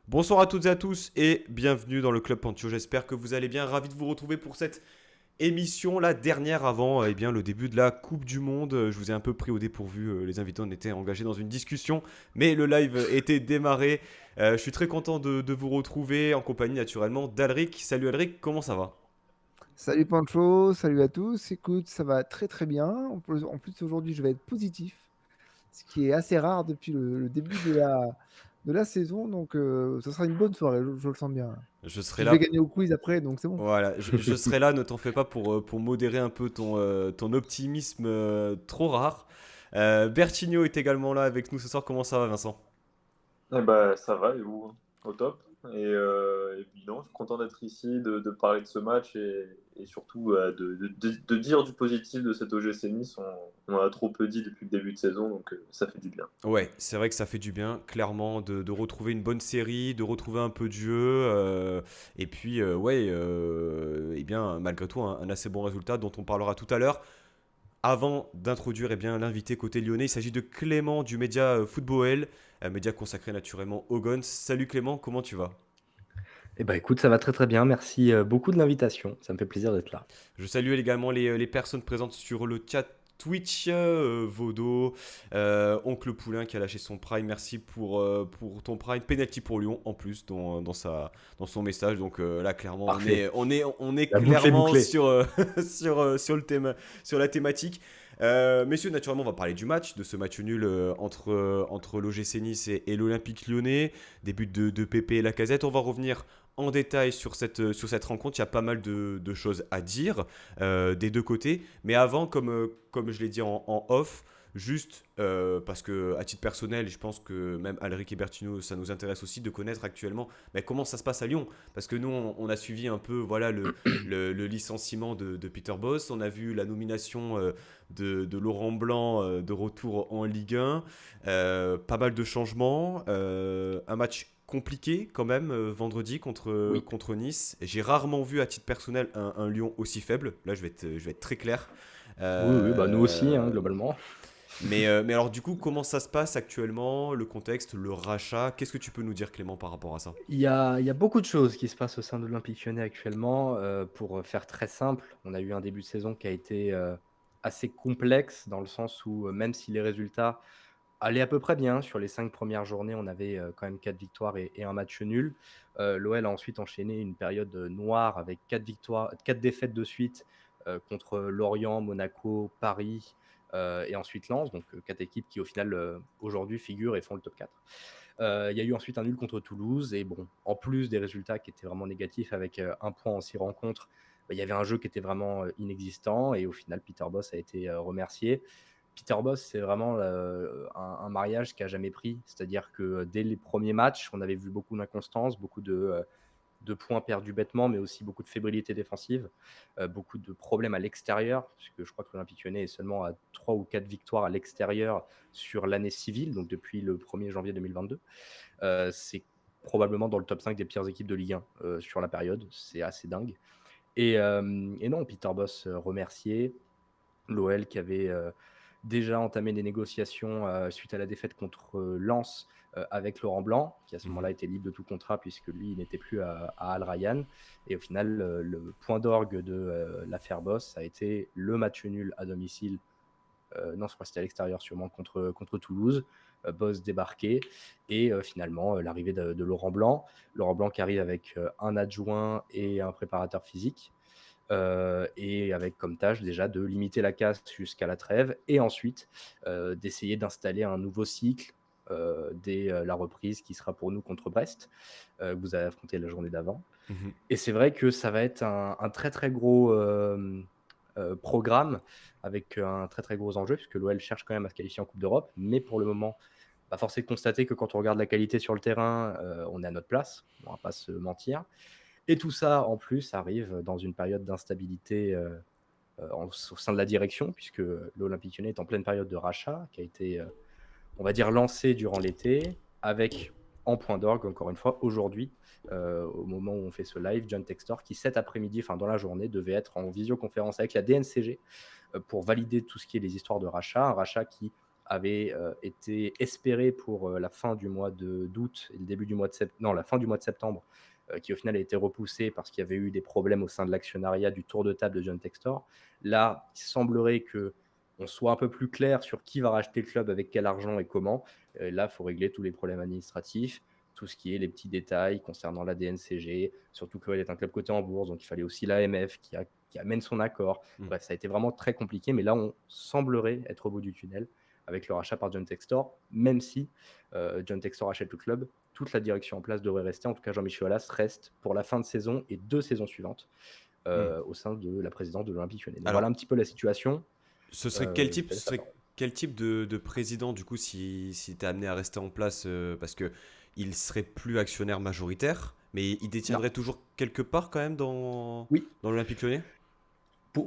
Bonsoir à toutes et à tous et bienvenue dans le Club Pantio. J'espère que vous allez bien. Ravi de vous retrouver pour cette émission, la dernière avant le début de la Coupe du Monde. Je vous ai un peu pris au dépourvu. Les invités, on était engagés dans une discussion, mais le live était démarré. Je suis très content de vous retrouver en compagnie naturellement d'Alric. Salut Alric, comment ça va? Salut Pancho, salut à tous. Écoute, ça va très très bien. En plus, aujourd'hui, je vais être positif, ce qui est assez rare depuis le début de la saison. Donc, ce sera une bonne soirée, je le sens bien. Je serai Puis je vais là. gagner au quiz après, donc c'est bon. Voilà, je serai là, ne t'en fais pas pour modérer un peu ton optimisme trop rare. Bertigno est également là avec nous ce soir. Comment ça va, Vincent? Eh ben, ça va, et vous? Au top. Et puis non, je suis content d'être ici, de parler de ce match et surtout de dire du positif de cet OGC Nice. On en a trop peu dit depuis le début de saison, donc ça fait du bien. Ouais, c'est vrai que ça fait du bien, clairement, de retrouver une bonne série, de retrouver un peu de jeu, et puis malgré tout, un assez bon résultat dont on parlera tout à l'heure. Avant d'introduire l'invité côté lyonnais, il s'agit de Clément du média Football, un média consacré naturellement aux Guns. Salut Clément, comment tu vas? Eh ben, écoute, ça va très, très bien. Merci, beaucoup de l'invitation. Ça me fait plaisir d'être là. Je salue également les personnes présentes sur le chat Twitch, Vodo, Oncle Poulain qui a lâché son Prime. Merci pour ton Prime. Penalty pour Lyon en plus dans son message. Donc là, clairement, Parfait. on est La boucle est clairement bouclée. sur le thème, sur la thématique. Messieurs, naturellement, on va parler du match, de ce match nul entre l'OGC Nice et l'Olympique Lyonnais. Des buts de Pépé et Lacazette. On va revenir en détail sur cette rencontre. Il y a pas mal de choses à dire des deux côtés. Mais avant, comme je l'ai dit en off, juste parce que à titre personnel, je pense que même Alric et Bertino, ça nous intéresse aussi de connaître actuellement comment ça se passe à Lyon. Parce que nous, on a suivi un peu voilà, le licenciement de Peter Bosz. On a vu la nomination de Laurent Blanc de retour en Ligue 1. Pas mal de changements. Un match compliqué quand même vendredi Oui. contre Nice. J'ai rarement vu à titre personnel un Lyon aussi faible. Là, je vais être très clair. Oui, oui, bah, nous aussi, hein, Euh, globalement. mais alors du coup, comment ça se passe actuellement, le contexte, le rachat? Qu'est-ce que tu peux nous dire, Clément, par rapport à ça? Il y a beaucoup de choses qui se passent au sein de l'Olympique Lyonnais actuellement. Pour faire très simple, on a eu un début de saison qui a été, assez complexe dans le sens où, même si les résultats allaient à peu près bien sur les 5 premières journées, on avait, quand même 4 victoires et 1 match nul. L'OL a ensuite enchaîné une période, noire avec 4 défaites de suite, contre Lorient, Monaco, Paris, et ensuite Lens, donc 4 équipes qui au final, aujourd'hui figurent et font le top 4. Il y a eu ensuite un nul contre Toulouse et bon, en plus des résultats qui étaient vraiment négatifs avec, 1 point en 6 rencontres, bah, il y avait un jeu qui était vraiment, inexistant et au final Peter Bosz a été, remercié. Peter Bosz, c'est vraiment, un mariage qui a jamais pris. C'est-à-dire que dès les premiers matchs, on avait vu beaucoup d'inconstance, beaucoup de points perdus bêtement, mais aussi beaucoup de fébrilité défensive, beaucoup de problèmes à l'extérieur, puisque je crois que l'Olympique Lyonnais est seulement à 3 ou 4 victoires à l'extérieur sur l'année civile, donc depuis le 1er janvier 2022. C'est probablement dans le top 5 des pires équipes de Ligue 1, sur la période. C'est assez dingue et non, Peter Bosz, remercié. L'OL qui avait, déjà entamé des négociations, suite à la défaite contre, Lens, avec Laurent Blanc, qui à ce moment-là Mhm. était libre de tout contrat puisque lui, il n'était plus à Al Rayyan et au final, le point d'orgue de, l'affaire Bosz, ça a été le match nul à domicile, non, je crois que c'était à l'extérieur sûrement contre Toulouse. Bosz débarqué et finalement, l'arrivée de Laurent Blanc. Laurent Blanc qui arrive avec, un adjoint et un préparateur physique. Et avec comme tâche déjà de limiter la casse jusqu'à la trêve et ensuite, d'essayer d'installer un nouveau cycle, dès, la reprise qui sera pour nous contre Brest, que vous avez affronté la journée d'avant Mhm. et c'est vrai que ça va être un très, très gros, programme avec un très, très gros enjeu puisque l'OL cherche quand même à se qualifier en Coupe d'Europe mais pour le moment, bah, force est de constater que quand on regarde la qualité sur le terrain, on est à notre place, on va pas se mentir et tout ça, en plus, arrive dans une période d'instabilité, au sein de la direction, puisque l'Olympique Lyonnais est en pleine période de rachat, qui a été, on va dire, lancé durant l'été, avec en point d'orgue, encore une fois, aujourd'hui, au moment où on fait ce live, John Textor, qui cet après-midi, enfin dans la journée, devait être en visioconférence avec la DNCG pour valider tout ce qui est les histoires de rachat. Un rachat qui avait été espéré pour la fin du mois d'août et le début du mois de septembre, non, la fin du mois de septembre, qui au final a été repoussé parce qu'il y avait eu des problèmes au sein de l'actionnariat du tour de table de John Textor. Là, il semblerait que on soit un peu plus clair sur qui va racheter le club, avec quel argent et comment. Là, il faut régler tous les problèmes administratifs, tout ce qui est les petits détails concernant la DNCG, surtout qu'elle est un club coté en bourse, donc il fallait aussi l'AMF qui amène son accord. Bref, ça a été vraiment très compliqué, mais là, on semblerait être au bout du tunnel avec le rachat par John Textor, même si John Textor achète le club, toute la direction en place devrait rester. En tout cas, Jean-Michel Aulas reste pour la fin de saison et 2 saisons suivantes au sein de la présidence de l'Olympique Lyonnais. Donc Alors, voilà un petit peu la situation. ce serait quel Je type, te ce laisse la serait parole. quel type de président, du coup, si tu es amené à rester en place, parce que il serait plus actionnaire majoritaire, mais il Non, détiendrait toujours quelque part quand même dans, oui. dans l'Olympique Lyonnais?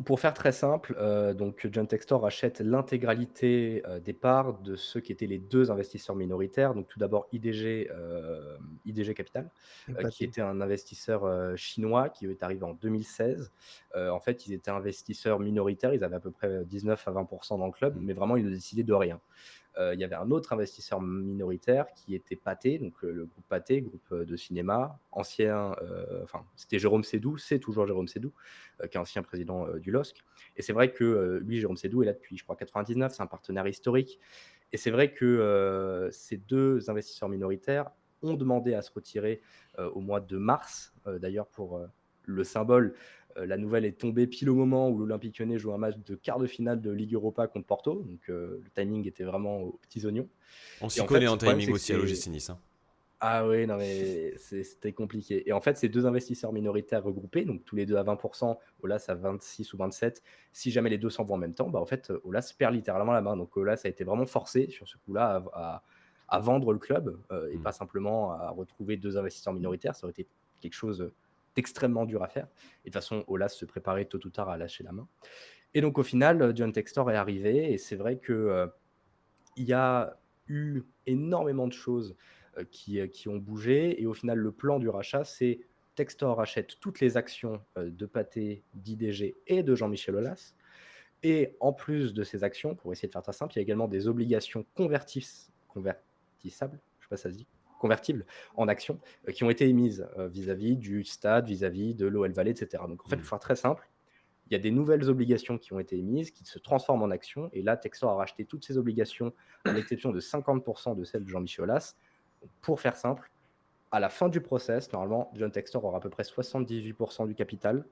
Pour faire très simple, donc John Textor achète l'intégralité des parts de ceux qui étaient les 2 investisseurs minoritaires. Donc tout d'abord IDG Capital, qui Empathé. était un investisseur chinois qui est arrivé en 2016. En fait, ils étaient investisseurs minoritaires, ils avaient à peu près 19 à 20% dans le club, mais vraiment ils ne décidaient de rien. Il y avait un autre investisseur minoritaire qui était Pathé, donc le groupe Pathé, groupe de cinéma, ancien, enfin c'était Jérôme Sédou, c'est toujours Jérôme Sédou, qui est ancien président du LOSC. Et c'est vrai que lui, Jérôme Sédou, est là depuis, je crois, 99, c'est un partenaire historique. Et c'est vrai que ces 2 investisseurs minoritaires ont demandé à se retirer au mois de mars. D'ailleurs, pour le symbole, la nouvelle est tombée pile au moment où l'Olympique Lyonnais joue un match de quart de finale de Ligue Europa contre Porto. Donc le timing était vraiment aux petits oignons. On Et s'y en fait, connaît en le problème, timing c'est que aussi à c'est... l'OGC Nice, hein. Ah oui, non, mais c'était compliqué. Et en fait, ces 2 investisseurs minoritaires regroupés, donc tous les 2 à 20%, Aulas à 26 ou 27, si jamais les 2 s'en vont en même temps, bah en fait, Aulas perd littéralement la main. Donc Aulas a été vraiment forcé sur ce coup-là à vendre le club et pas simplement à retrouver 2 investisseurs minoritaires. Ça aurait été quelque chose d'extrêmement dur à faire. Et de toute façon, Aulas se préparait tôt ou tard à lâcher la main. Et donc au final, John Textor est arrivé et c'est vrai que il y a eu énormément de choses qui ont bougé. Et au final, le plan du rachat, c'est Textor rachète toutes les actions de Pathé, d'IDG et de Jean-Michel Aulas. Et en plus de ces actions, pour essayer de faire très simple, il y a également des obligations convertissables, je sais pas si ça se dit, convertibles en actions, qui ont été émises vis-à-vis du stade, vis-à-vis de l'OL Valais, etc. Donc en fait, pour faire très simple, il y a des nouvelles obligations qui ont été émises, qui se transforment en actions. Et là, Textor a racheté toutes ces obligations, à l'exception de 50% de celles de Jean-Michel Aulas. Donc, pour faire simple, à la fin du process, normalement, John Textor aura à peu près 78% du capital.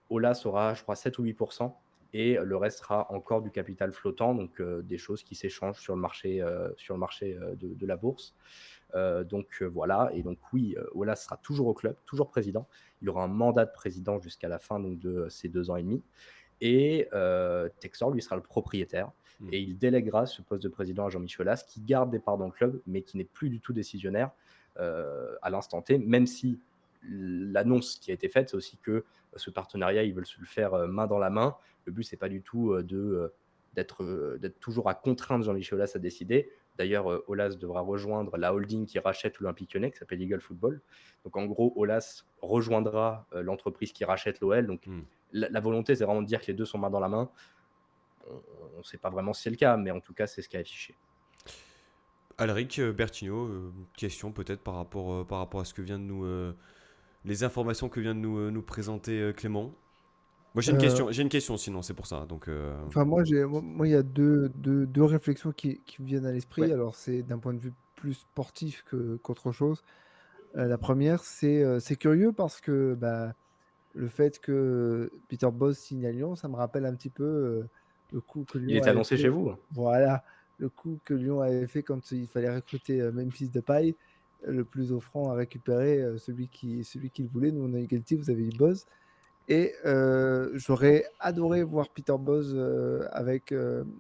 Aulas aura, je crois, 7 ou 8%. Et le reste sera encore du capital flottant, donc des choses qui s'échangent sur le marché, de la bourse. Donc voilà, et donc oui, Aulas sera toujours au club, toujours président. Il aura un mandat de président jusqu'à la fin donc, de ces 2 ans et demi. Et Textor, lui, sera le propriétaire. Et il déléguera ce poste de président à Jean-Michel Aulas, qui garde des parts dans le club, mais qui n'est plus du tout décisionnaire à l'instant T, même si l'annonce qui a été faite, c'est aussi que ce partenariat, ils veulent se le faire main dans la main. Le but, c'est pas du tout d'être toujours à contraindre Jean-Michel Aulas à décider. D'ailleurs, Aulas devra rejoindre la holding qui rachète l'Olympique Lyonnais, qui s'appelle Eagle Football. Donc en gros, Aulas rejoindra l'entreprise qui rachète l'OL. Donc la volonté, c'est vraiment de dire que les 2 sont main dans la main. On ne sait pas vraiment si c'est le cas, mais en tout cas, c'est ce qui est affiché. Alric, Bertigno, question peut-être par rapport à ce que vient de nous, les informations que vient de nous présenter Clément. Moi j'ai une question sinon, c'est pour ça. Donc, Enfin, moi, il y a deux réflexions qui me viennent à l'esprit. Ouais. Alors, c'est d'un point de vue plus sportif qu'autre chose. La première, c'est curieux parce que bah, le fait que Peter Bosz signe à Lyon, ça me rappelle un petit peu le coup que Il Lyon était avait annoncé fait. chez vous? Voilà, le coup que Lyon avait fait quand il fallait recruter Memphis Depay, le plus offrant à récupérer celui qui le voulait. Nous, on a égalité, vous avez eu Bosz. Et j'aurais adoré voir Peter Bosz avec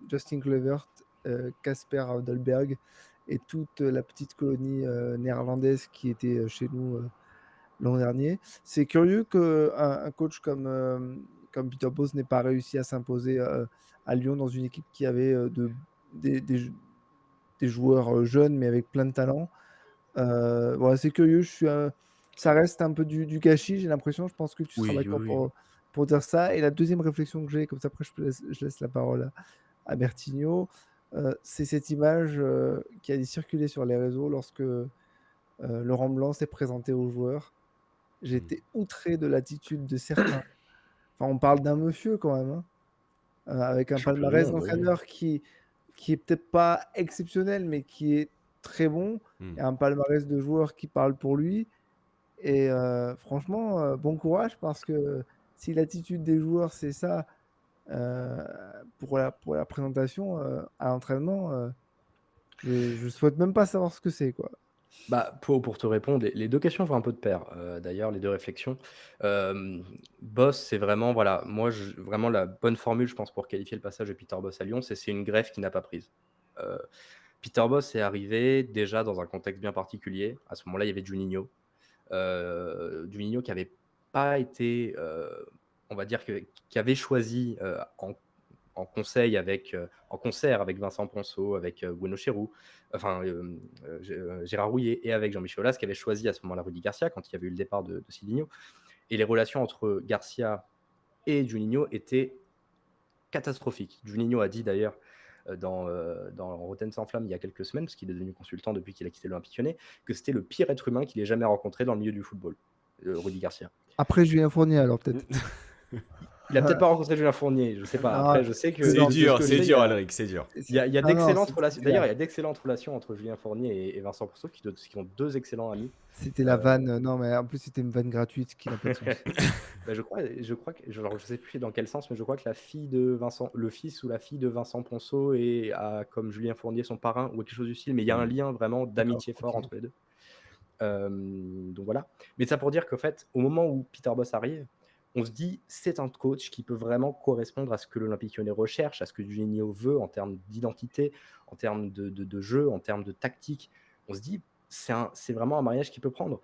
Justin Kluivert, Casper Dolberg et toute la petite colonie néerlandaise qui était chez nous l'an dernier. C'est curieux qu'un coach comme Peter Bosz n'ait pas réussi à s'imposer à Lyon dans une équipe qui avait des joueurs jeunes mais avec plein de talent. Voilà, c'est curieux. Ça reste un peu du gâchis, j'ai l'impression. Je pense que tu seras Oui, d'accord oui, oui. pour dire ça. Et la deuxième réflexion que j'ai, comme ça après je laisse la parole à Bertigno. c'est cette image qui a circulé sur les réseaux lorsque Laurent Blanc s'est présenté aux joueurs. J'ai Mm. été outré de l'attitude de certains. Enfin, on parle d'un monsieur quand même, hein, avec un Champion du palmarès monde, oui. d'entraîneur qui est peut-être pas exceptionnel, mais qui est très bon, Mm. et un palmarès de joueurs qui parle pour lui. Et franchement, bon courage, parce que si l'attitude des joueurs, c'est ça, heu, pour la présentation, à l'entraînement, je souhaite même pas savoir ce que c'est, quoi. Bah, pour te répondre, les 2 questions vont un peu de pair, d'ailleurs, les 2 réflexions. Boss, c'est vraiment voilà, moi je vraiment la bonne formule, je pense, pour qualifier le passage de Peter Bosz à Lyon, c'est une greffe qui n'a pas prise. Heu, Peter Bosz est arrivé déjà dans un contexte bien particulier. À ce moment-là, il y avait Juninho qui avait pas été, on va dire qui avait choisi, en conseil avec, en concert avec Vincent Ponceau, avec, Bruno Chéroux, enfin, Gérard Rouillet et avec Jean-Michel Aulas qui avait choisi à ce moment-là Rudy Garcia quand il y avait eu le départ de Silvinho, et les relations entre Garcia et Juninho étaient catastrophiques. Juninho a dit d'ailleurs, dans Rotten sans flamme il y a quelques semaines, parce qu'il est devenu consultant depuis qu'il a quitté l'Olympique Lyonnais, que c'était le pire être humain qu'il ait jamais rencontré dans le milieu du football, Rudy Garcia. Après Julien Fournier, alors peut-être? Il a peut-être pas rencontré Julien Fournier, je sais pas. Non, Après, je sais que C'est plaisante, de ce dur, que je c'est sais, dur, Alric, c'est dur. il y a non, non, d'excellentes relations. c'était D'ailleurs, il la y a d'excellentes relations entre Julien Fournier et Vincent Ponceau qui ont 2 excellents amis. c'était la Heu, vanne, non, mais en plus, c'était une vanne gratuite qui n'a pas de sens. bah, je crois que alors je sais plus dans quel sens, mais je crois que le fils ou la fille de Vincent Ponceau a comme Julien Fournier son parrain ou quelque chose du style, mais il y a un Mm. lien vraiment D'accord, d'amitié fort OK. entre les 2. Donc voilà. Mais ça pour dire qu'en fait, au moment où Peter Bosz arrive, on se dit: «C'est un coach qui peut vraiment correspondre à ce que l'Olympique Lyonnais recherche, à ce que Juninho veut en termes d'identité, en termes de jeu, en termes de tactique». On se dit: «C'est vraiment un mariage qui peut prendre».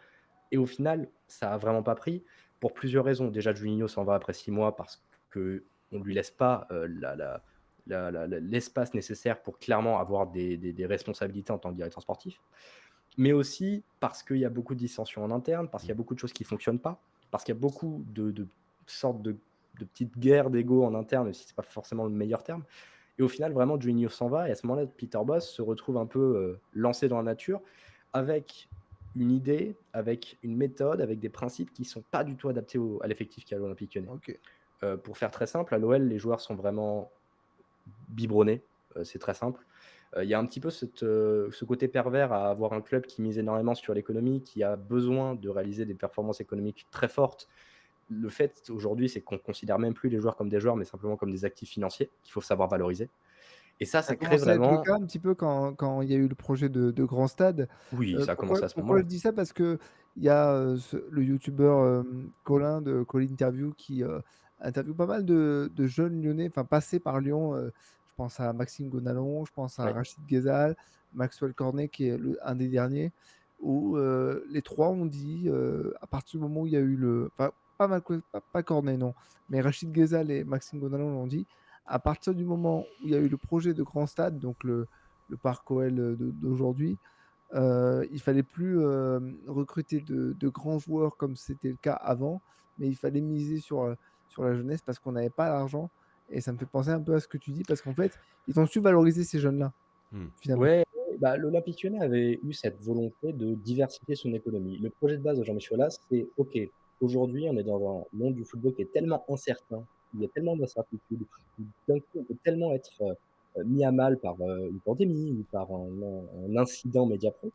Et au final, ça a vraiment pas pris pour plusieurs raisons. Déjà, Juninho s'en va après 6 mois parce qu'on ne lui laisse pas, l'espace nécessaire pour clairement avoir des responsabilités en tant que directeur sportif. Mais aussi parce qu'il y a beaucoup de dissensions en interne, parce qu'il y a beaucoup de choses qui ne fonctionnent pas, parce qu'il y a beaucoup de sortes de petites guerres d'ego en interne, même si ce n'est pas forcément le meilleur terme. Et au final, vraiment, Juninho s'en va et à ce moment-là, Peter Bosz se retrouve un peu, lancé dans la nature avec une idée, avec une méthode, avec des principes qui ne sont pas du tout adaptés à l'effectif qu'il y a à l'Olympique Lyonnais. OK. Pour faire très simple, à l'OL, les joueurs sont vraiment biberonnés, c'est très simple. Il y a un petit peu ce côté pervers à avoir un club qui mise énormément sur l'économie, qui a besoin de réaliser des performances économiques très fortes. Le fait aujourd'hui, c'est qu'on considère même plus les joueurs comme des joueurs, mais simplement comme des actifs financiers qu'il faut savoir valoriser. Et Ça a ça crée commencé à être le vraiment. cas un petit peu quand il y a eu le projet de grand stade. Oui, ça a Pourquoi commencé à ce pourquoi je moment-là. dis ça? Parce qu'il y a, le youtubeur, Colin de Colin Interview qui, interviewe pas mal de jeunes lyonnais, enfin passés par Lyon, je pense à Maxime Gonalon, je pense à Oui. Rachid Ghezal, Maxwell Cornet qui est un des derniers, où, les 3 ont dit, à partir du moment où il y a eu enfin pas Cornet, non, mais Rachid Ghezal et Maxime Gonalon l'ont dit: à partir du moment où il y a eu le projet de grand stade, donc le parc OL d'aujourd'hui, il fallait plus recruter de grands joueurs comme c'était le cas avant, mais il fallait miser sur la jeunesse parce qu'on n'avait pas l'argent. Et ça me fait penser un peu à ce que tu dis, parce qu'en fait, ils ont su valoriser ces jeunes-là, Mm. finalement. Ouais, ouais, bah, l'Olympique Lyonnais avait eu cette volonté de diversifier son économie. Le projet de base de Jean-Michel Aulas, c'est OK, aujourd'hui, on est dans un monde du football qui est tellement incertain, il y a tellement d'incertitudes, où d'un coup, on peut tellement être, mis à mal par, une pandémie ou par un incident Mediapro,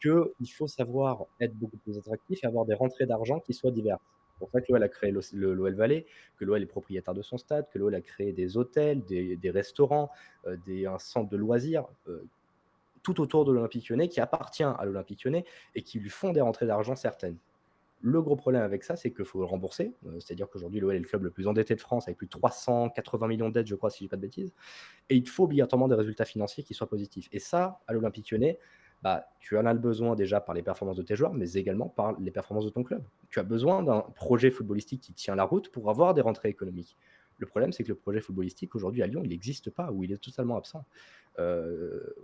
qu'il faut savoir être beaucoup plus attractif et avoir des rentrées d'argent qui soient diverses. C'est pour ça que l'OL a créé l'OL Valley, que l'OL est propriétaire de son stade, que l'OL a créé des hôtels, des restaurants, un centre de loisirs, tout autour de l'Olympique Lyonnais, qui appartient à l'Olympique Lyonnais et qui lui font des rentrées d'argent certaines. Le gros problème avec ça, c'est qu'il faut le rembourser. C'est-à-dire qu'aujourd'hui, l'OL est le club le plus endetté de France, avec plus de 380 millions de dettes, je crois, si je dis pas de bêtises. Et il faut obligatoirement des résultats financiers qui soient positifs. Et ça, à l'Olympique Lyonnais, bah, tu en as le besoin déjà par les performances de tes joueurs, mais également par les performances de ton club. Tu as besoin d'un projet footballistique qui tient la route pour avoir des rentrées économiques. Le problème, c'est que le projet footballistique aujourd'hui à Lyon, il n'existe pas ou il est totalement absent.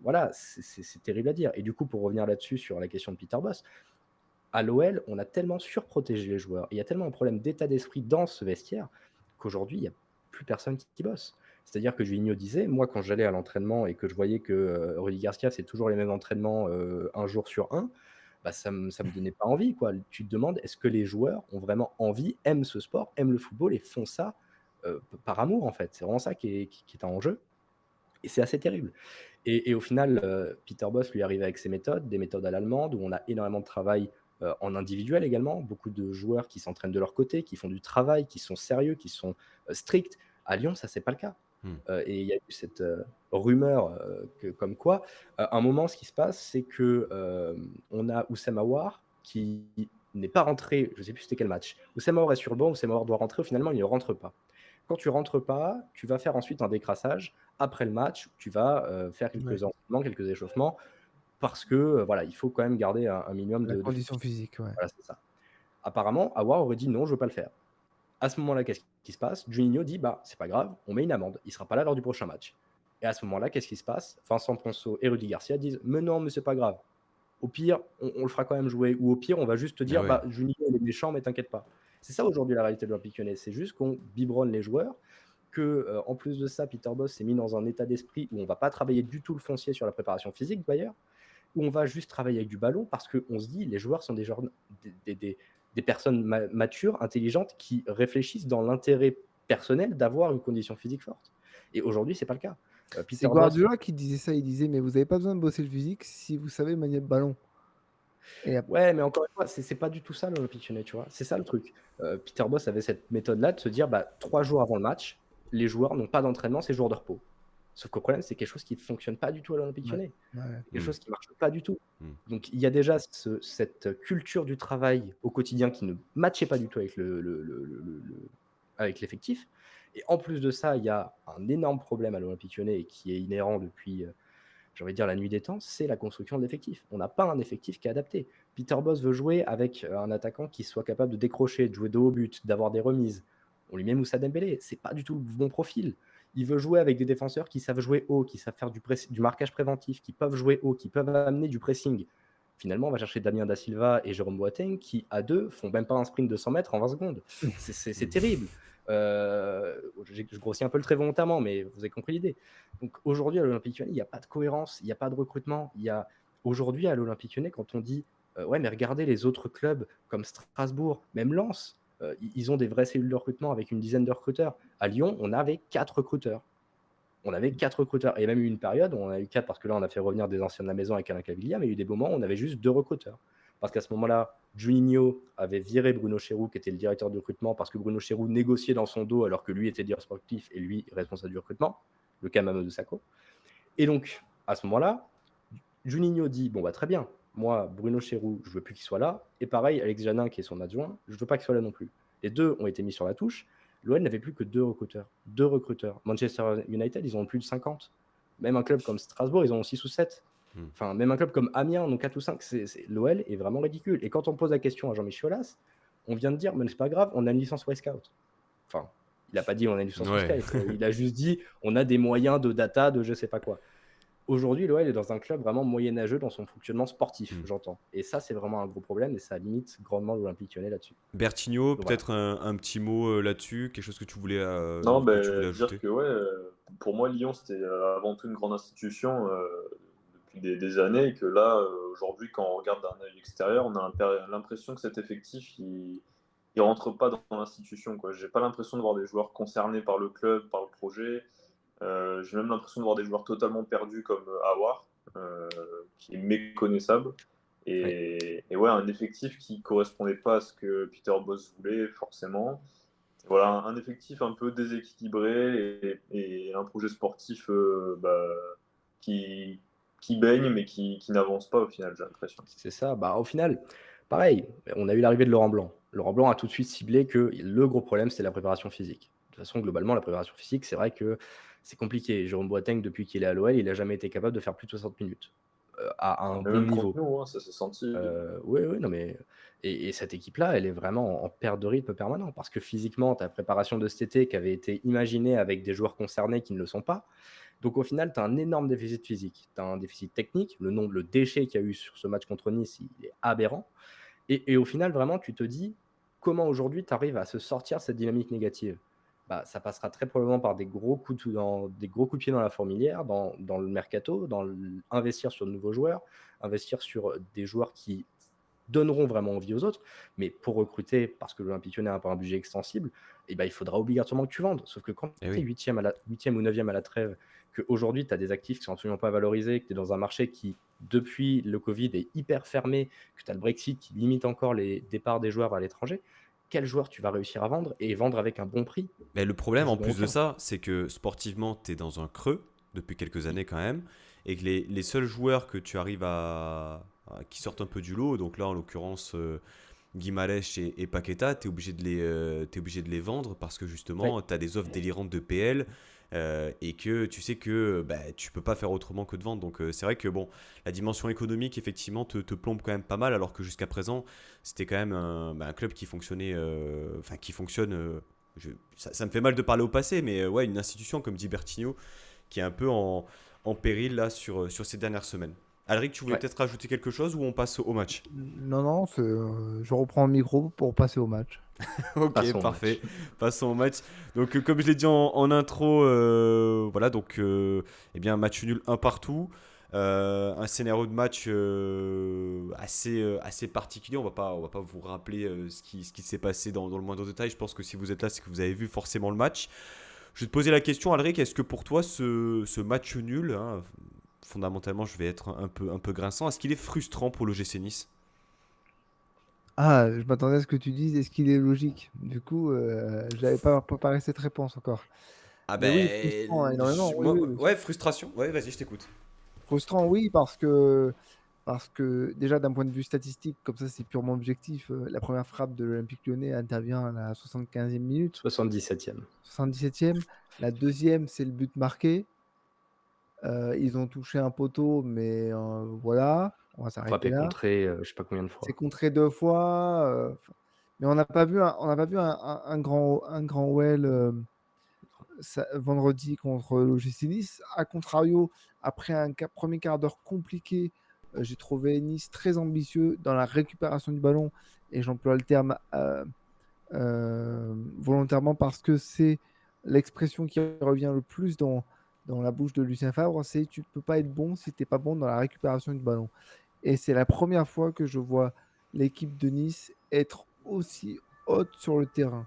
Voilà, c'est terrible à dire. Et du coup, pour revenir là-dessus sur la question de Peter Bosz, à l'OL, on a tellement surprotégé les joueurs, il y a tellement un problème d'état d'esprit dans ce vestiaire qu'aujourd'hui, il n'y a plus personne qui bosse. C'est-à-dire que Juninho disait, moi, quand j'allais à l'entraînement et que je voyais que Rudy Garcia, c'est toujours les mêmes entraînements un jour sur un, bah, ça me donnait pas envie, quoi. Tu te demandes, est-ce que les joueurs ont vraiment envie, aiment ce sport, aiment le football et font ça par amour, en fait. C'est vraiment ça qui est en jeu. Et c'est assez terrible. Et au final, Peter Bosz lui arrive avec ses méthodes, des méthodes à l'allemande, où on a énormément de travail en individuel également, beaucoup de joueurs qui s'entraînent de leur côté, qui font du travail, qui sont sérieux, qui sont stricts. À Lyon, ça, c'est pas le cas. Hmm. Et il y a eu cette rumeur comme quoi, à un moment, ce qui se passe, c'est que on a Oussem Aouar qui n'est pas rentré, je sais plus c'était quel match. Oussem Aouar est sur le banc, Oussem Aouar doit rentrer, finalement, il ne rentre pas. Quand tu rentres pas, tu vas faire ensuite un décrassage après le match, tu vas faire Ouais. quelques entraînements, quelques échauffements, parce que voilà, il faut quand même garder un minimum La de condition physique, ouais. voilà, c'est ça. Apparemment, Aouar aurait dit non, je veux pas le faire. À ce moment-là, qu'est-ce qui se passe? Juninho dit bah c'est pas grave, on met une amende, il sera pas là lors du prochain match. Et à ce moment-là, qu'est-ce qui se passe? Vincent Ponceau et Rudy Garcia disent mais c'est pas grave. Au pire, on le fera quand même jouer, ou au pire, on va juste te Ah dire ouais. bah Juninho il est méchant, mais t'inquiète pas. C'est ça aujourd'hui la réalité de l'Olympique Lyonnais, c'est juste qu'on biberonne les joueurs, que en plus de ça, Peter Bosz s'est mis dans un état d'esprit où on va pas travailler du tout le foncier sur la préparation physique d'ailleurs, où on va juste travailler avec du ballon parce qu'on se dit les joueurs sont des personnes matures, intelligentes, qui réfléchissent dans l'intérêt personnel d'avoir une condition physique forte. Et aujourd'hui, c'est pas le cas. Peter C'est Bosz, Guardiola qui disait ça, il disait: «Mais vous avez pas besoin de bosser le physique si vous savez manier le ballon» et ap ouais, mais encore une fois, c'est pas du tout ça l'Olympique Lyonnais, tu vois? C'est ça le truc. Peter Bosz avait cette méthode-là de se dire, bah, 3 jours avant le match, les joueurs n'ont pas d'entraînement, c'est jour de repos. Sauf qu'au problème, c'est quelque chose qui ne fonctionne pas du tout à l'Olympique ouais, Lyonnais. ouais. Quelque Hmm. chose qui marche pas du tout. Hmm. Donc il y a déjà cette culture du travail au quotidien qui ne matchait pas du tout avec avec l'effectif. Et en plus de ça, il y a un énorme problème à l'Olympique Lyonnais et qui est inhérent depuis, j'ai envie de dire, la nuit des temps, c'est la construction de l'effectif. On n'a pas un effectif qui est adapté. Peter Bosz veut jouer avec un attaquant qui soit capable de décrocher, de jouer de haut but, d'avoir des remises. On lui met Moussa Dembélé, c'est pas du tout le bon profil. Il veut jouer avec des défenseurs qui savent jouer haut, qui savent faire du marquage préventif, qui peuvent jouer haut, qui peuvent amener du pressing. Finalement, on va chercher Damien Da Silva et Jérôme Boateng qui, à deux, font même pas un sprint de 100 mètres en 20 secondes. C'est terrible. Je grossis un peu le trait volontairement, mais vous avez compris l'idée. Donc aujourd'hui, à l'Olympique Lyonnais, il n'y a pas de cohérence, il n'y a pas de recrutement. Aujourd'hui, à l'Olympique Lyonnais, quand on dit ouais, mais regardez les autres clubs comme Strasbourg, même Lens, ils ont des vraies cellules de recrutement avec une dizaine de recruteurs. À Lyon, on avait 4 recruteurs. On avait 4 recruteurs. Et il y a même eu une période où on a eu 4 parce que là, on a fait revenir des anciens de la maison avec Alain Caviglia, mais il y a eu des moments où on avait juste 2 recruteurs. Parce qu'à ce moment-là, Juninho avait viré Bruno Chéroux, qui était le directeur de recrutement, parce que Bruno Chéroux négociait dans son dos alors que lui était directeur sportif et lui responsable du recrutement, le cas Mamadou Sakho. Et donc, à ce moment-là, Juninho dit bon, bah très bien, moi, Bruno Chéroux, je veux plus qu'il soit là. Et pareil, Alex Janin, qui est son adjoint, je veux pas qu'il soit là non plus. Les deux ont été mis sur la touche. L'OL n'avait plus que 2 recruteurs. 2 recruteurs. Manchester United, ils en ont plus de 50. Même un club comme Strasbourg, ils en ont 6 ou 7. Enfin, même un club comme Amiens, en ont 4 ou 5. L'OL est vraiment ridicule. Et quand on pose la question à Jean-Michel Aulas, on vient de dire mais c'est pas grave, on a une licence Scout. Enfin, il n'a pas dit on a une licence Ouais. Scout. Il a juste dit on a des moyens de data, de je sais pas quoi. Aujourd'hui, l'OL est dans un club vraiment moyenâgeux dans son fonctionnement sportif, j'entends. Et ça, c'est vraiment un gros problème et ça limite grandement l'Olympique Lyonnais là-dessus. Bertigno, Donc, peut-être un petit mot là-dessus, quelque chose que tu voulais, Non, ajouter. dire que ouais, pour moi, Lyon, c'était avant tout une grande institution depuis des années, et que là, aujourd'hui, quand on regarde d'un œil extérieur, on a l'impression que cet effectif, il rentre pas dans l'institution, quoi. J'ai pas l'impression de voir des joueurs concernés par le club, par le projet. J'ai même l'impression de voir des joueurs totalement perdus comme Aouar, qui est méconnaissable. Et ouais, un effectif qui correspondait pas à ce que Peter Bosz voulait forcément. Voilà, un effectif un peu déséquilibré et un projet sportif qui baigne mais qui n'avance pas au final, j'ai l'impression. c'est ça. Bah, au final, pareil, on a eu l'arrivée de Laurent Blanc. Laurent Blanc a tout de suite ciblé que le gros problème, c'est la préparation physique. De toute façon, globalement, la préparation physique, c'est vrai que c'est compliqué. Jérôme Boateng, depuis qu'il est à l'OL, il n'a jamais été capable de faire plus de 60 minutes à un Mais bon même contre niveau. nous, hein, ça s'est senti. Oui, oui, non, mais et cette équipe-là, elle est vraiment en perte de rythme permanent parce que physiquement, ta préparation de cet été qui avait été imaginée avec des joueurs concernés qui ne le sont pas. Donc au final, tu as un énorme déficit physique, tu as un déficit technique. Le déchet qu'il y a eu sur ce match contre Nice, il est aberrant. Et au final, vraiment, tu te dis comment aujourd'hui tu arrives à se sortir de cette dynamique négative. ça passera très probablement par des gros coups de pied dans la fourmilière, dans le mercato, investir sur de nouveaux joueurs, investir sur des joueurs qui donneront vraiment envie aux autres. Mais pour recruter, parce que l'Olympique Lyonnais n'a pas un budget extensible, il faudra obligatoirement que tu vendes. Sauf que quand Eh tu es oui. 8e ou 9e à la trêve, qu'aujourd'hui tu as des actifs qui sont absolument pas valorisés, que tu es dans un marché qui, depuis le Covid, est hyper fermé, que tu as le Brexit qui limite encore les départs des joueurs vers l'étranger, quel joueur tu vas réussir à vendre et vendre avec un bon prix? Mais le problème, en Quasiment plus de aucun. ça, c'est que sportivement, tu es dans un creux depuis quelques années quand même, et que les seuls joueurs que tu arrives qui sortent un peu du lot, donc là en l'occurrence Guimarães et Paqueta, tu es t'es obligé de les vendre parce que Oui. justement, tu as des offres délirantes de PL et que tu sais que tu peux pas faire autrement que de vendre. Donc c'est vrai que bon, la dimension économique effectivement te plombe quand même pas mal, alors que jusqu'à présent, c'était quand même un club qui fonctionnait, enfin qui fonctionne. Ça me fait mal de parler au passé, mais ouais, une institution comme dit Bertigno qui est un peu en péril là sur ces dernières semaines. Alric, tu voulais Ouais. peut-être rajouter quelque chose ou on passe au match? Non, je reprends le micro pour passer au match. Ok, Passons au parfait. match. Passons au match. Donc, comme je l'ai dit en intro, voilà, donc, eh bien, match nul un partout. Un scénario de match assez particulier. On va pas vous rappeler ce qui s'est passé dans le moindre détail. Je pense que si vous êtes là, c'est que vous avez vu forcément le match. Je vais te poser la question, Alric, est-ce que pour toi, ce match nul, hein, fondamentalement, je vais être un peu grinçant, est-ce qu'il est frustrant pour le GC Nice? Ah, je m'attendais à ce que tu dises, est-ce qu'il est logique? Du coup, j'avais pas préparé cette réponse encore. Ah Mais oui, frustrant, hein, ben, énormément. Oui, oui, oui. ouais, frustration. Ouais, vas-y, je t'écoute. Frustrant, oui, parce que déjà d'un point de vue statistique, comme ça c'est purement objectif, la première frappe de l'Olympique Lyonnais intervient à la 75e minute, 77e. 77e. La deuxième, c'est le but marqué. Ils ont touché un poteau, mais voilà, on va s'arrêter Frappé, là. contré, je sais pas combien de C'est fois. contré 2 fois, mais on n'a pas vu un grand Well vendredi contre l'OGC Nice. A contrario, après un premier quart d'heure compliqué, j'ai trouvé Nice très ambitieux dans la récupération du ballon, et j'emploie le terme volontairement parce que c'est l'expression qui revient le plus dans la bouche de Lucien Favre, c'est tu peux pas être bon si tu n'es pas bon dans la récupération du ballon. Et c'est la première fois que je vois l'équipe de Nice être aussi haute sur le terrain.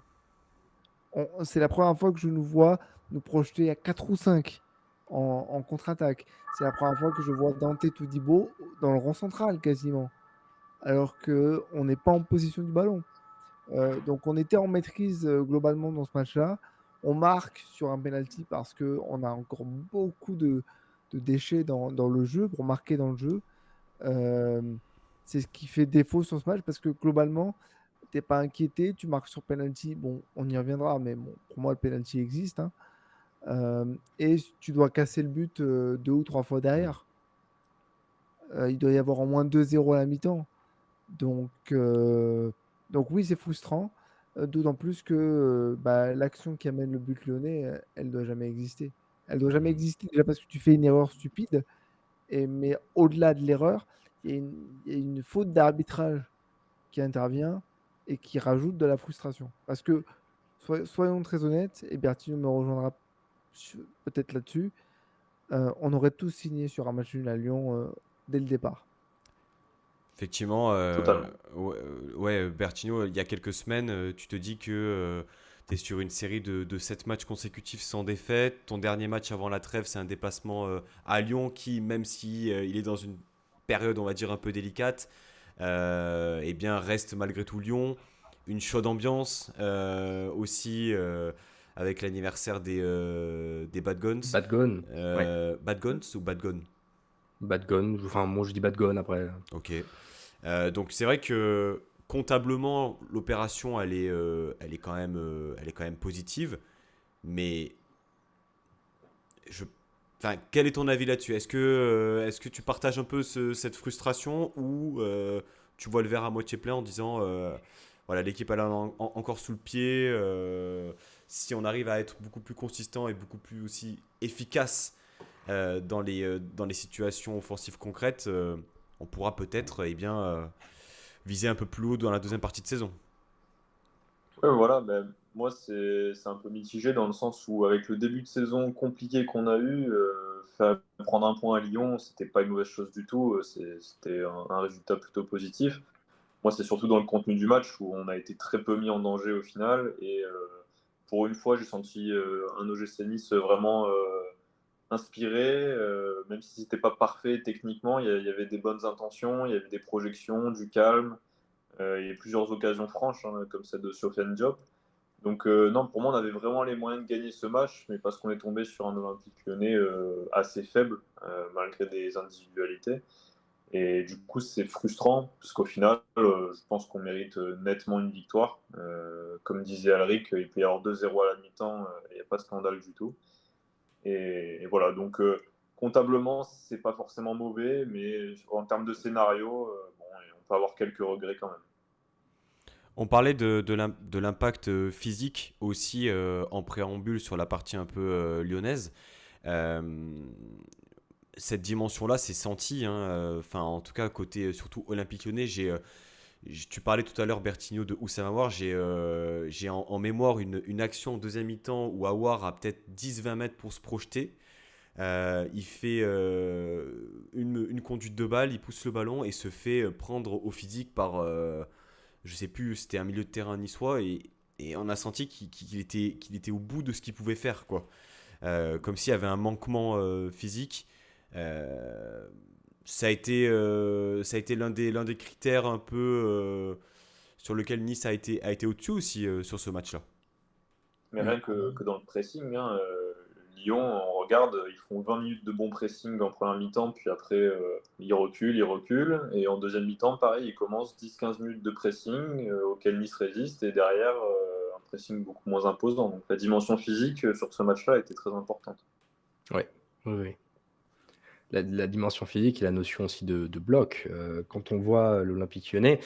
C'est la première fois que je nous vois nous projeter à 4 ou 5 en contre-attaque. C'est la première fois que je vois Dante Todibo dans le rond central quasiment, alors qu'on n'est pas en position du ballon. Donc on était en maîtrise globalement dans ce match-là. On marque sur un penalty parce qu'on a encore beaucoup de déchets dans le jeu pour marquer dans le jeu. C'est ce qui fait défaut sur ce match parce que globalement, t'es pas inquiété, tu marques sur penalty. Bon, on y reviendra, mais bon, pour moi, le penalty existe, hein. Et tu dois casser le but 2 ou 3 fois derrière. Il doit y avoir au moins 2-0 à la mi-temps. Donc, donc oui, c'est frustrant. D'autant plus que l'action qui amène le but lyonnais, elle doit jamais exister. Elle doit jamais exister déjà parce que tu fais une erreur stupide. Mais au-delà de l'erreur, il y a une faute d'arbitrage qui intervient et qui rajoute de la frustration. Parce que, soyons très honnêtes, et Bertino me rejoindra peut-être là-dessus, on aurait tous signé sur un match nul à Lyon dès le départ. Effectivement, Totalement. ouais, Bertino, il y a quelques semaines, tu te dis que tu es sur une série de 7 matchs consécutifs sans défaite. Ton dernier match avant la trêve, c'est un déplacement à Lyon qui, même si il est dans une période, on va dire, un peu délicate, eh bien, reste malgré tout Lyon. Une chaude ambiance aussi avec l'anniversaire des Bad Guns. Bad Gone. Ouais. Bad Guns ou Bad Gun? Bad Gone. Enfin, moi je dis Bad Gone après. Ok. Donc c'est vrai que comptablement l'opération elle est quand même positive, mais je, enfin, quel est ton avis là-dessus? Est-ce que tu partages un peu cette frustration ou tu vois le verre à moitié plein en disant voilà, l'équipe elle a encore sous le pied, si on arrive à être beaucoup plus consistant et beaucoup plus aussi efficace dans les situations offensives concrètes, on pourra peut-être viser un peu plus haut dans la deuxième partie de saison. Ouais, voilà, ben, moi c'est un peu mitigé dans le sens où avec le début de saison compliqué qu'on a eu, faire prendre un point à Lyon, c'était pas une mauvaise chose du tout, c'était un résultat plutôt positif. Moi, c'est surtout dans le contenu du match où on a été très peu mis en danger au final et pour une fois, j'ai senti, un OGC Nice vraiment, inspiré, même si c'était pas parfait techniquement, il y avait des bonnes intentions, il y avait des projections, du calme, il y a eu plusieurs occasions franches, hein, comme celle de Sofiane Diop. Donc non, pour moi, on avait vraiment les moyens de gagner ce match, mais parce qu'on est tombé sur un Olympique Lyonnais assez faible, malgré des individualités. Et du coup, c'est frustrant, parce qu'au final, je pense qu'on mérite nettement une victoire. Comme disait Alric, il peut y avoir 2-0 à la mi-temps, il n'y a pas de scandale du tout. Et voilà, donc comptablement, c'est pas forcément mauvais, mais en termes de scénario, bon, on peut avoir quelques regrets quand même. On parlait de l'impact physique aussi en préambule sur la partie un peu lyonnaise. Euh, Cette dimension-là, c'est senti, hein, enfin, en tout cas, côté surtout Olympique Lyonnais, tu parlais tout à l'heure, Bertigno, de Oussama Aouar. J'ai en mémoire une action en deuxième mi-temps où Aouar a peut-être 10-20 mètres pour se projeter. Il fait une conduite de balle, il pousse le ballon et se fait prendre au physique par, je sais plus, c'était un milieu de terrain niçois et on a senti qu'il était au bout de ce qu'il pouvait faire, quoi. Comme s'il y avait un manquement physique. Euh, ça a été l'un des critères un peu sur lequel Nice a été au-dessus aussi sur ce match-là. Mais rien que dans le pressing, hein, Lyon, on regarde, ils font 20 minutes de bon pressing en première mi-temps, puis après, ils reculent. Et en deuxième mi-temps, pareil, ils commencent 10-15 minutes de pressing auquel Nice résiste, et derrière, un pressing beaucoup moins imposant. Donc la dimension physique sur ce match-là était très importante. Ouais, oui, oui. La dimension physique et la notion aussi de bloc. Quand on voit l'Olympique Lyonnais,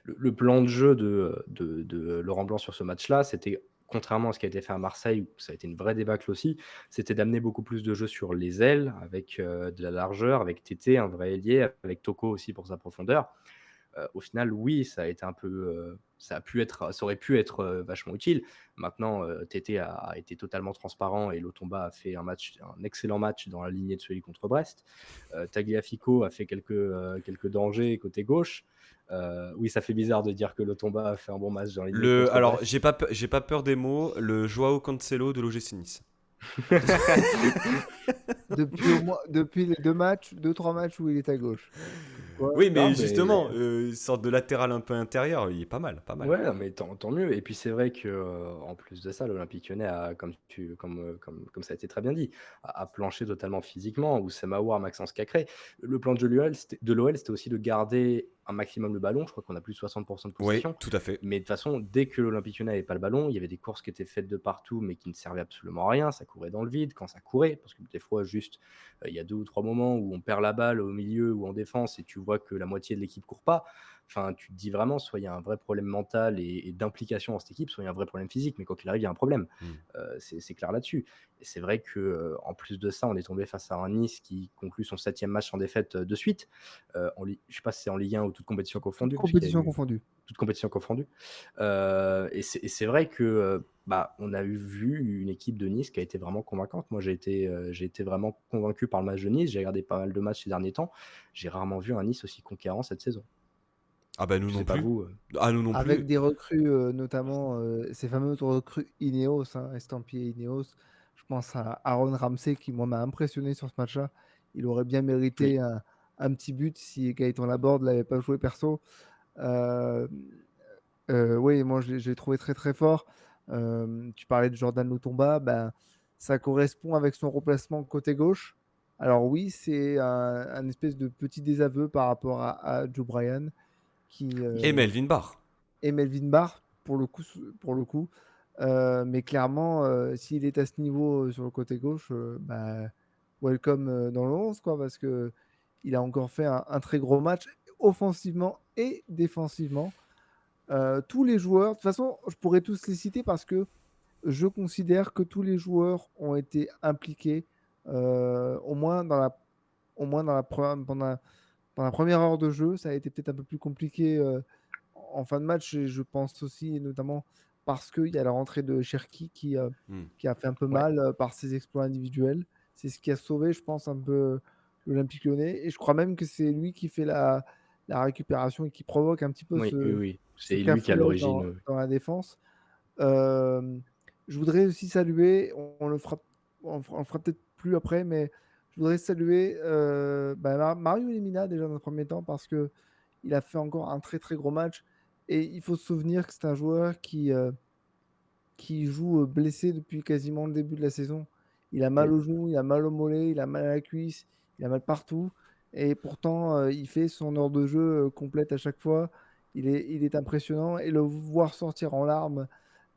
le plan de jeu de Laurent Blanc sur ce match-là, c'était, contrairement à ce qui a été fait à Marseille, où ça a été une vraie débâcle aussi, c'était d'amener beaucoup plus de jeu sur les ailes, avec de la largeur, avec Tété, un vrai ailier, avec Toko aussi pour sa profondeur. Au final, oui, ça a été un peu, ça aurait pu être vachement utile. Maintenant, Tété a été totalement transparent et Lotomba a fait un excellent match dans la lignée de celui contre Brest. Tagliafico a fait quelques dangers côté gauche. Oui, ça fait bizarre de dire que Lotomba a fait un bon match dans la lignée contre Alors, Brest. j'ai pas peur des mots, le Joao Cancelo de l'OGC Nice. Depuis les deux matchs, deux, trois matchs où il est à gauche. Comme quoi, Oui, Non, mais mais justement, une sorte de latéral un peu intérieur, il est pas mal, pas mal. ouais, non, mais tant mieux. Et puis c'est vrai que en plus de ça, l'Olympique Lyonnais a, comme ça a été très bien dit, a planché totalement physiquement. Oussama Aouar, Maxence Cacré. Le plan de jeu de l'OL, c'était aussi de garder un maximum le ballon. Je crois qu'on a plus de 60% de Oui, possession. tout à fait. Mais de toute façon, dès que l'Olympique Lyonnais n'avait pas le ballon, il y avait des courses qui étaient faites de partout, mais qui ne servaient absolument à rien. Ça courait dans le vide quand ça courait, parce que des fois, juste, il y a 2 ou 3 moments où on perd la balle au milieu ou en défense et tu vois que la moitié de l'équipe court pas. Enfin, tu te dis vraiment, soit il y a un vrai problème mental et d'implication dans cette équipe, soit il y a un vrai problème physique. Mais quoi qu'il arrive, il y a un problème. Hmm. C'est clair là-dessus. Et c'est vrai que en plus de ça, on est tombé face à un Nice qui conclut son 7e match sans défaite de suite. Je ne sais pas si c'est en Ligue 1 ou toute compétition toute confondue, parce qu'il y a compétition eu confondue. toute compétition confondue. Et c'est vrai que on a vu une équipe de Nice qui a été vraiment convaincante. Moi, j'ai été vraiment convaincu par le match de Nice. J'ai regardé pas mal de matchs ces derniers temps. J'ai rarement vu un Nice aussi conquérant cette saison. Ah bah nous Je non sais pas plus. vous. Ah nous non Avec plus. des recrues, notamment ces fameuses recrues Ineos, hein, estampillées Ineos. Je pense à Aaron Ramsey qui, moi, m'a impressionné sur ce match-là. Il aurait bien Oui. mérité un petit but si Gaëtan Laborde ne l'avait pas joué perso. Euh, oui, moi, je l'ai trouvé très, très fort. Tu parlais de Jordan Lotomba. Ben, ça correspond avec son remplacement côté gauche. Alors oui, c'est un espèce de petit désaveu par rapport à Joe Bryan qui, Et Melvin Barr. et Melvin Barr pour le coup. Mais clairement, s'il est à ce niveau sur le côté gauche, bah, welcome dans le 11, quoi, parce que il a encore fait un très gros match offensivement et défensivement. Tous les joueurs, de toute façon, je pourrais tous les citer parce que je considère que tous les joueurs ont été impliqués, au moins dans la dans la première heure de jeu. Ça a été peut-être un peu plus compliqué en fin de match. Et je pense aussi notamment parce qu'il y a la rentrée de Cherki Hmm. qui a fait un peu Ouais. mal par ses exploits individuels. C'est ce qui a sauvé, je pense, un peu l'Olympique Lyonnais. Et je crois même que c'est lui qui fait la récupération et qui provoque un petit peu Oui, oui, oui. ce C'est lui qui est à cafouillage l'origine. dans la défense. Euh, je voudrais aussi saluer, on le fera peut-être plus après, mais je voudrais saluer Mario Lemina déjà dans un premier temps parce que il a fait encore un très très gros match et il faut se souvenir que c'est un joueur qui joue blessé depuis quasiment le début de la saison. Il a mal Oui. au genou, il a mal au mollet, il a mal à la cuisse, il a mal partout. Et pourtant, il fait son heure de jeu complète à chaque fois. Il est impressionnant. Et le voir sortir en larmes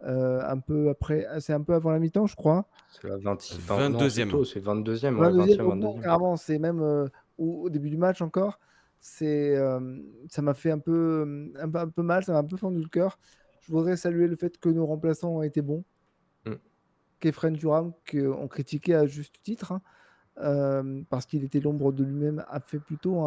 un peu après, c'est un peu avant la mi-temps, je crois. C'est la 20 enfin, non, c'est 22e. tôt, c'est 22e, ouais, 22e, 20e, donc non, 22e. carrément, c'est même au début du match encore. Ça m'a fait un peu mal, ça m'a un peu fendu le cœur. Je voudrais saluer le fait que nos remplaçants ont été bons. Mmh. Kefren Turam, qu'on critiquait à juste titre, hein, parce qu'il était l'ombre de lui-même, a fait plutôt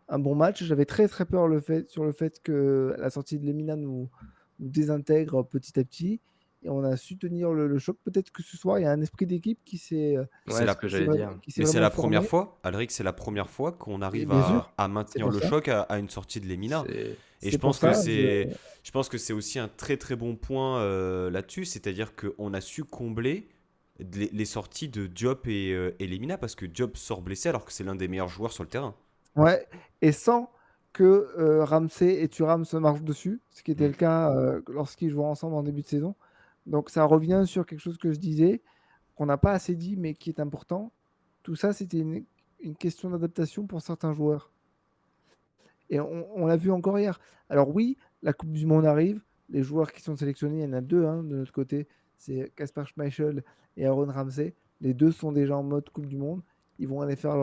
un bon match. J'avais très très peur sur le fait que la sortie de Lemina nous désintègre petit à petit. Et on a su tenir le choc. Peut-être que ce soir, il y a un esprit d'équipe C'est Ouais, ce la... que j'allais dire. qui s'est Mais c'est vraiment la première formé. fois, Alric, c'est la première fois qu'on Et arrive bien sûr, à c'est maintenir pour le ça. choc à une sortie de Lemina. C'est Et C'est pour ça. je pense que c'est aussi un très très bon point là-dessus, c'est-à-dire qu'on a su combler les sorties de Diop et Lemina parce que Diop sort blessé alors que c'est l'un des meilleurs joueurs sur le terrain. Ouais, et sans que Ramsey et Thuram se marchent dessus, ce qui était Mm. le cas lorsqu'ils jouaient ensemble en début de saison. Donc ça revient sur quelque chose que je disais, qu'on n'a pas assez dit, mais qui est important. Tout ça, c'était une question d'adaptation pour certains joueurs. Et on l'a vu encore hier. Alors oui, la Coupe du Monde arrive. Les joueurs qui sont sélectionnés, il y en a deux hein, de notre côté. C'est Kasper Schmeichel et Aaron Ramsey. Les deux sont déjà en mode Coupe du Monde. Ils vont aller faire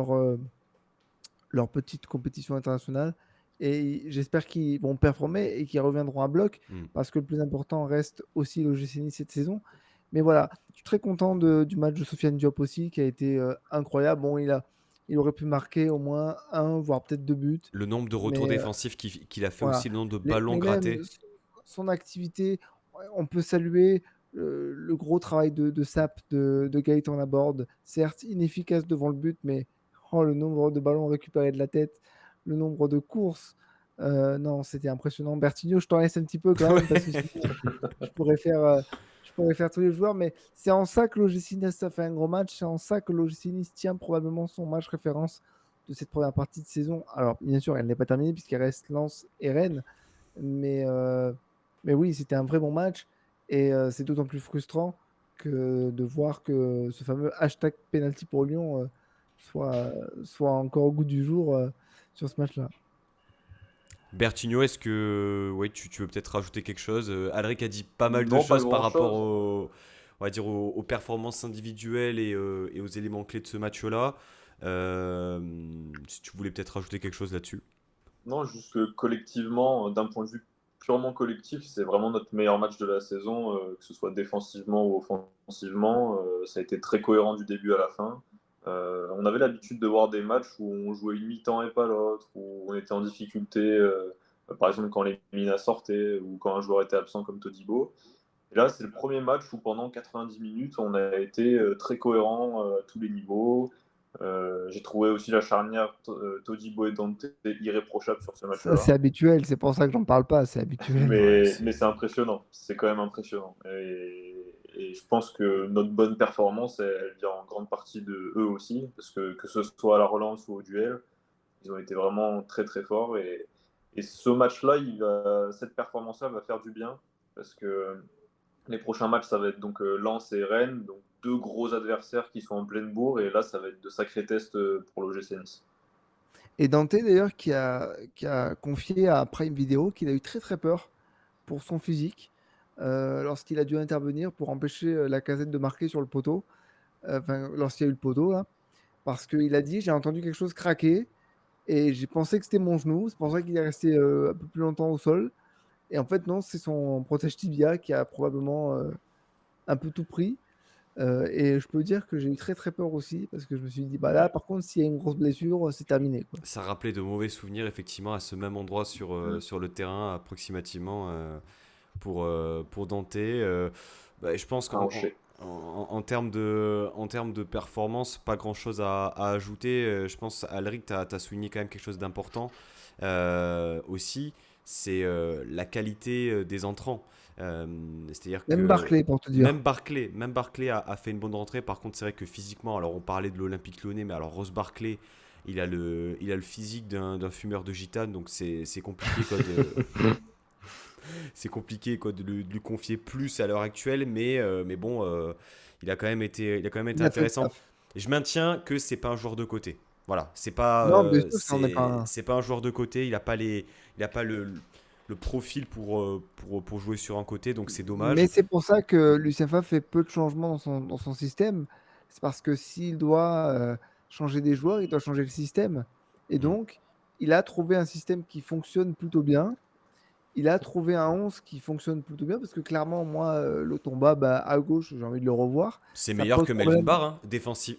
leur petite compétition internationale. Et j'espère qu'ils vont performer et qu'ils reviendront à bloc Mm. parce que le plus important reste aussi l'OGC Nice cette saison. Mais voilà, je suis très content du match de Sofiane Diop aussi qui a été incroyable. Bon, il aurait pu marquer au moins un, voire peut-être deux buts. Le nombre de retours Mais défensifs qu'il a fait voilà. aussi, le nombre de ballons Mais même grattés. son activité, on peut saluer le gros travail de Sap, de Gaëtan Laborde. Certes, inefficace devant le but, mais le nombre de ballons récupérés de la tête, le nombre de courses. Non, c'était impressionnant. Bertigno, je t'en laisse un petit peu quand même, parce que sinon, je pourrais je pourrais faire tous les joueurs, mais c'est en ça que l'OGC Nice a fait un gros match. C'est en ça que l'OGC Nice tient probablement son match référence de cette première partie de saison. Alors, bien sûr, elle n'est pas terminée puisqu'il reste Lens et Rennes, mais, euh, mais oui, c'était un vrai bon match et c'est d'autant plus frustrant que de voir que ce fameux hashtag penalty pour Lyon soit encore au goût du jour sur ce match-là. Bertigno, est-ce que ouais, tu veux peut-être rajouter quelque chose? Alric a dit pas mal de Non, pas choses par rapport grand-chose. on va dire aux performances individuelles et aux éléments clés de ce match-là. Si tu voulais peut-être rajouter quelque chose là-dessus. Non, juste que collectivement, d'un point de vue purement collectif, c'est vraiment notre meilleur match de la saison, que ce soit défensivement ou offensivement. Ça a été très cohérent du début à la fin. On avait l'habitude de voir des matchs où on jouait une mi-temps et pas l'autre, où on était en difficulté, par exemple quand les Mina sortaient ou quand un joueur était absent comme Todibo. Et là, c'est le premier match où pendant 90 minutes, on a été très cohérent à tous les niveaux. J'ai trouvé aussi la charnière Todibo et Dante irréprochable sur ce Ça, match-là. c'est habituel, c'est pour ça que j'en parle pas, c'est habituel. Ouais, Mais c'est impressionnant, c'est quand même impressionnant. Et je pense que notre bonne performance, elle vient en grande partie de eux aussi, parce que ce soit à la relance ou au duel, ils ont été vraiment très très forts. Et ce match-là, cette performance-là va faire du bien, parce que les prochains matchs, ça va être donc Lens et Rennes, donc deux gros adversaires qui sont en pleine bourre, et là, ça va être de sacrés tests pour l'OGC Nice. Et Dante, d'ailleurs, qui a confié à Prime Video qu'il a eu très très peur pour son physique lorsqu'il a dû intervenir pour empêcher la casette de marquer sur le poteau, lorsqu'il y a eu le poteau, là, parce qu'il a dit j'ai entendu quelque chose craquer et j'ai pensé que c'était mon genou, c'est pour ça qu'il est resté un peu plus longtemps au sol. Et en fait, non, c'est son protège tibia qui a probablement un peu tout pris. Et je peux dire que j'ai eu très très peur aussi parce que je me suis dit, bah là, par contre, s'il y a une grosse blessure, c'est terminé, quoi. ça rappelait de mauvais souvenirs effectivement à ce même endroit sur, Mm. sur le terrain approximativement. pour Dante. Bah, je pense à qu'en enchaîner. en termes de performance, pas grand-chose à ajouter. Je pense, Alric, tu as souligné quand même quelque chose d'important aussi, c'est la qualité des entrants. Euh, C'est-à-dire Même que Barclay, pour te dire. Même Barclay a fait une bonne rentrée. Par contre, c'est vrai que physiquement, alors on parlait de l'Olympique Lyonnais, mais alors Ross Barclay, il a le physique d'un fumeur de gitane, donc c'est compliqué quoi, c'est compliqué quoi, de lui confier plus à l'heure actuelle, mais bon, il a quand même été Il a fait le intéressant. taf. Et je maintiens que c'est pas un joueur de côté. Voilà, c'est pas, Non, bien sûr, ça n'en est pas un. c'est pas un joueur de côté. Il a pas le profil pour jouer sur un côté, donc c'est Mais dommage. c'est pour ça que Lucien Favre fait peu de changements dans son système. C'est parce que s'il doit changer des joueurs, il doit changer le système. Et Mm. donc, il a trouvé un système qui fonctionne plutôt bien. Il a trouvé un 11 qui fonctionne plutôt bien parce que clairement, moi, Lotomba, bah, à gauche, j'ai envie de le revoir. C'est Ça meilleur pose que Melvin problème. Barr, hein.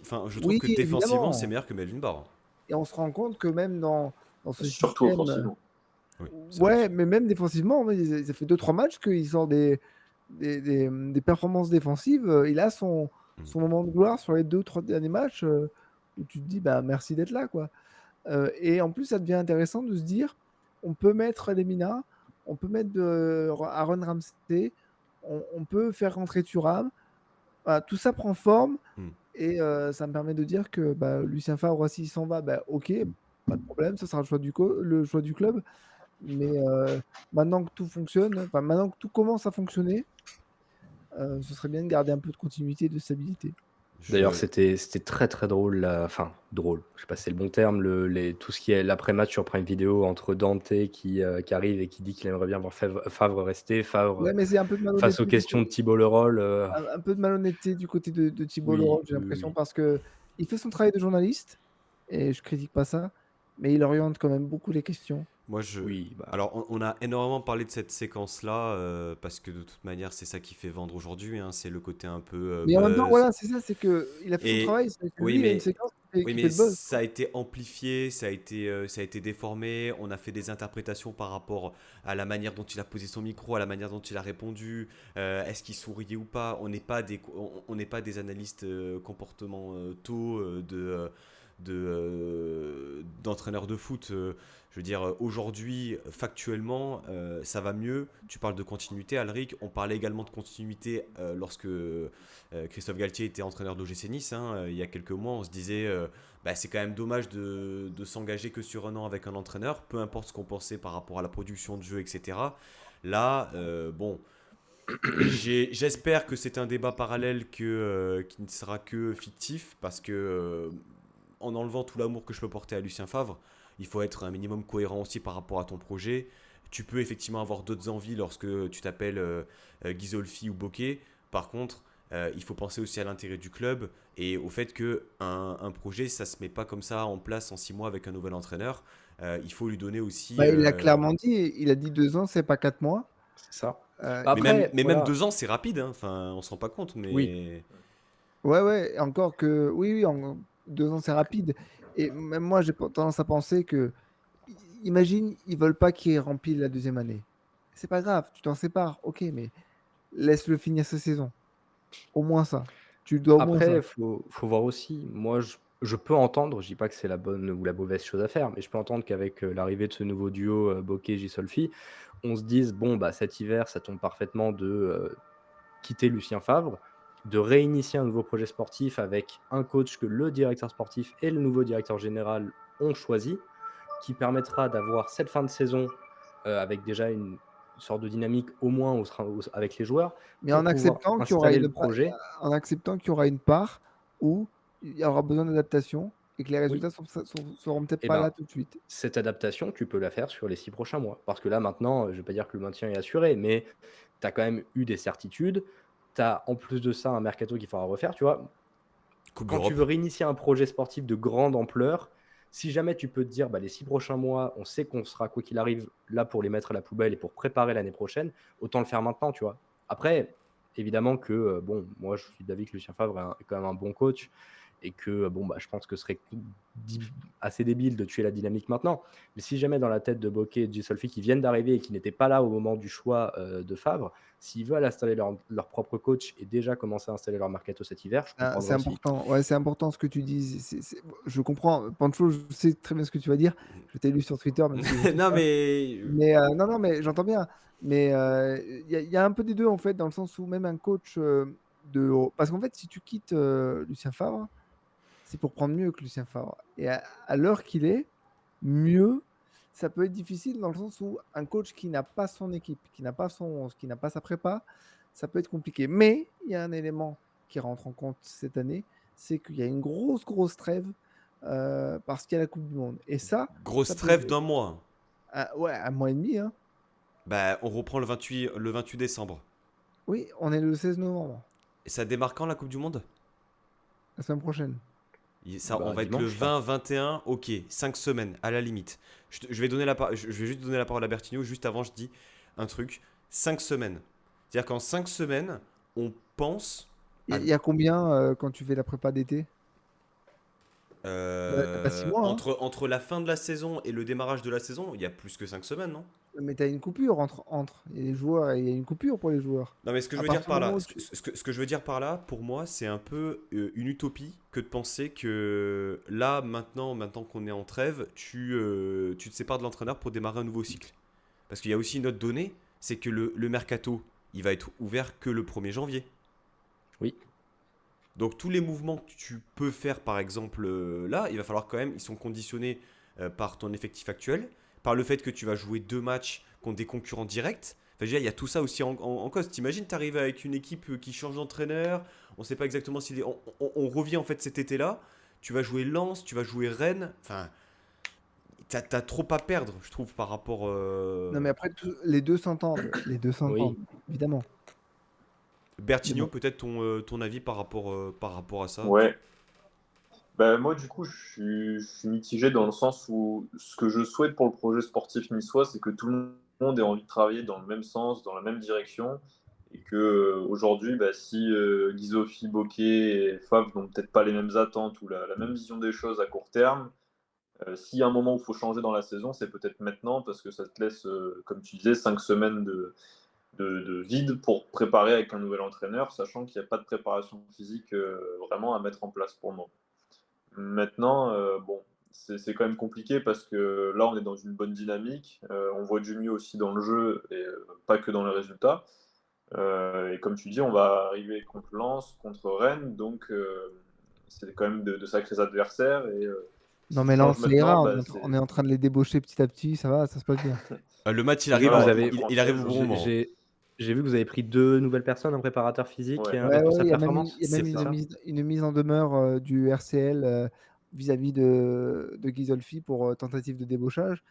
Enfin, je trouve Oui, que défensivement, c'est évidemment. meilleur que Melvin Barr, hein. Et on se rend compte que même dans ce Surtout système, offensivement. Oui, c'est vrai ouais, aussi. mais même défensivement, ça fait 2-3 matchs qu'il sort des performances défensives. Il a Mm. son moment de gloire sur les 2-3 derniers matchs où tu te dis bah, merci d'être là, quoi. Et en plus, ça devient intéressant de se dire on peut mettre Lemina, on peut mettre Aaron Ramsey, on peut faire rentrer Thuram. Voilà, tout ça prend forme Mm. et ça me permet de dire que bah, Lucien Favre, s'il s'en va, bah, ok, pas de problème, ça sera le choix du club. Mais maintenant que tout fonctionne, enfin maintenant que tout commence à fonctionner, ce serait bien de garder un peu de continuité et de stabilité. D'ailleurs, Je, c'était très très drôle, enfin drôle, je sais pas si c'est le bon terme, tout ce qui est l'après-match sur Prime Video entre Dante qui arrive et qui dit qu'il aimerait bien voir Favre rester, Favre Ouais, mais c'est un peu de face aux malhonnêteté questions de Thibaut Leroll. un peu de malhonnêteté du côté de Thibault Oui, Leroy, j'ai oui, oui, l'impression, oui. parce que il fait son travail de journaliste et je critique pas ça, mais il oriente quand même beaucoup les questions. Moi, je. Oui, bah, Alors, on a énormément parlé de cette séquence-là, parce que de toute manière, c'est ça qui fait vendre aujourd'hui, hein, c'est le côté un peu Mais en même temps, buzz. voilà, c'est ça, c'est que il a fait son Et travail, c'est que oui, lui, il a une mais séquence oui, qui fait mais le buzz, ça quoi. a été amplifié, ça a été déformé. On a fait des interprétations par rapport à la manière dont il a posé son micro, à la manière dont il a répondu. Est-ce qu'il souriait ou pas? On n'est pas des analystes comportementaux d'entraîneurs de foot. Je veux dire, aujourd'hui, factuellement, ça va mieux. Tu parles de continuité, Alric. On parlait également de continuité lorsque Christophe Galtier était entraîneur d'OGC Nice, hein, il y a quelques mois. On se disait, bah, c'est quand même dommage de s'engager que sur un an avec un entraîneur, peu importe ce qu'on pensait par rapport à la production de jeu, etc. Là, bon, j'espère que c'est un débat parallèle qui ne sera que fictif, parce que en enlevant tout l'amour que je peux porter à Lucien Favre, il faut être un minimum cohérent aussi par rapport à ton projet. Tu peux effectivement avoir d'autres envies lorsque tu t'appelles Ghisolfi ou Bokeh. Par contre, il faut penser aussi à l'intérêt du club et au fait que un projet, ça se met pas comme ça en place en 6 mois avec un nouvel entraîneur. Il faut lui donner aussi. Bah, il l'a clairement dit, il a dit 2 ans, c'est pas 4 mois. c'est ça. Euh, Bah, après, Mais même voilà, 2 ans, c'est rapide, hein. Enfin, on se rend pas compte, oui. mais. Ouais, ouais, encore que oui, oui, en 2 ans, c'est rapide. Et même moi, j'ai tendance à penser que, imagine, ils veulent pas qu'il remplit la deuxième année. C'est pas grave, tu t'en sépares, ok, mais laisse-le finir sa saison. Au moins ça. Tu dois au moins Après, ça. faut voir aussi. Moi, je peux entendre, je dis pas que c'est la bonne ou la mauvaise chose à faire, mais je peux entendre qu'avec, l'arrivée de ce nouveau duo, Bokeh-Gisolfi, on se dise: «Bon, bah, cet hiver, ça tombe parfaitement de, quitter Lucien Favre, de réinitier un nouveau projet sportif avec un coach que le directeur sportif et le nouveau directeur général ont choisi, qui permettra d'avoir cette fin de saison, avec déjà une sorte de dynamique au moins avec les joueurs Mais pour pouvoir installer le projet». en acceptant qu'il y aura une part où il y aura besoin d'adaptation et que les Oui, résultats seront peut-être et pas ben, là tout de suite. cette adaptation, tu peux la faire sur les 6 prochains mois. Parce que là, maintenant, je vais pas dire que le maintien est assuré, mais tu as quand même eu des certitudes. Tu as en plus de ça un mercato qu'il faudra refaire, tu vois? Coupe Quand tu d'Europe. veux réinitier un projet sportif de grande ampleur, si jamais tu peux te dire: «Bah, les 6 prochains mois, on sait qu'on sera, quoi qu'il arrive, là pour les mettre à la poubelle et pour préparer l'année prochaine», autant le faire maintenant, tu vois? Après, évidemment que, bon, moi je suis d'avis que Lucien Favre est quand même un bon coach et que je pense que ce serait assez débile de tuer la dynamique maintenant. Mais si jamais dans la tête de Bocquet et de Gisolfi qui viennent d'arriver et qui n'étaient pas là au moment du choix de Favre, s'ils veulent installer leur propre coach et déjà commencer à installer leur mercato cet hiver, je Ah, c'est comprendrais aussi. important. Ouais, c'est important ce que tu dis. Je comprends. Pancho, je sais très bien ce que tu vas dire. Je t'ai lu sur Twitter, même si je suis Non, pas. mais. Mais non, mais j'entends bien. Mais il y a un peu des deux, en fait, dans le sens où même un coach Parce qu'en fait, si tu quittes Lucien Favre, c'est pour prendre mieux que Lucien Favre. Et à l'heure qu'il est, mieux, ça peut être difficile dans le sens où un coach qui n'a pas son équipe, qui n'a pas son 11, qui n'a pas sa prépa, ça peut être compliqué. Mais il y a un élément qui rentre en compte cette année, c'est qu'il y a une grosse trêve parce qu'il y a la Coupe du Monde. Et ça Grosse peut trêve jouer. d'un mois. Ouais, un mois et demi. Hein. Bah, on reprend le 28 décembre. Oui, on est le 16 novembre, Et ça démarre quand la Coupe du Monde? la semaine prochaine. On va être le Dimanche, là. 20-21, ok, 5 semaines, à la limite. Je vais juste donner la parole à Bertigno, juste avant je dis un truc. 5 semaines. C'est-à-dire qu'en 5 semaines, on pense à... Il y a combien quand tu fais la prépa d'été? T'as pas 6 mois, hein. entre la fin de la saison et le démarrage de la saison, il y a plus que 5 semaines, non? Mais t'as une coupure entre. Il y a les joueurs, il y a une coupure pour les joueurs. Non, mais ce que je À veux dire partir par du là, moment où ce que je veux dire par là, pour moi, c'est un peu une utopie que de penser que là, maintenant qu'on est en trêve, tu te sépares de l'entraîneur pour démarrer un nouveau cycle. Parce qu'il y a aussi une autre donnée, c'est que le mercato, il va être ouvert que le 1er janvier. Oui. Donc tous les mouvements que tu peux faire, par exemple, là, il va falloir quand même, ils sont conditionnés par ton effectif actuel, par le fait que tu vas jouer 2 matchs contre des concurrents directs. Enfin, je veux dire, il y a tout ça aussi en cause. T'imagines, t'arrives avec une équipe qui change d'entraîneur, on ne sait pas exactement si... On revient en fait cet été-là, tu vas jouer Lens, tu vas jouer Rennes, enfin... T'as trop à perdre, je trouve, par rapport... Non, mais après, les deux s'entendent. Les deux s'entendent, Oui. évidemment. Bertigno, Mais bon. peut-être ton avis par rapport à ça. Ouais. Bah, moi, du coup, je suis mitigé dans le sens où ce que je souhaite pour le projet sportif niçois, c'est que tout le monde ait envie de travailler dans le même sens, dans la même direction. Et que aujourd'hui, bah, si Guizoffi, Bocquet et Favre n'ont peut-être pas les mêmes attentes ou la même vision des choses à court terme, s'il y a un moment où il faut changer dans la saison, c'est peut-être maintenant parce que ça te laisse, comme tu disais, 5 semaines de vide pour préparer avec un nouvel entraîneur, sachant qu'il n'y a pas de préparation physique vraiment à mettre en place pour moi. Maintenant, bon, c'est quand même compliqué parce que là, on est dans une bonne dynamique. On voit du mieux aussi dans le jeu et pas que dans les résultats. Et comme tu dis, on va arriver contre Lens, contre Rennes, donc c'est quand même de sacrés adversaires. Et Non, si mais tu là, changes ça ira. maintenant, On bah, est, on est en train de les débaucher petit à petit. Ça va, ça se passe bien. Le match, il J'ai vu arrive, que vous voilà, avez- il arrive au bon J'ai- moment. J'ai vu que vous avez pris 2 nouvelles personnes, un préparateur physique Ouais. et un Ouais, il responsable y a même, performance. il y a même C'est ça. une mise en demeure du RCL vis-à-vis de Ghisolfi pour tentative de débauchage.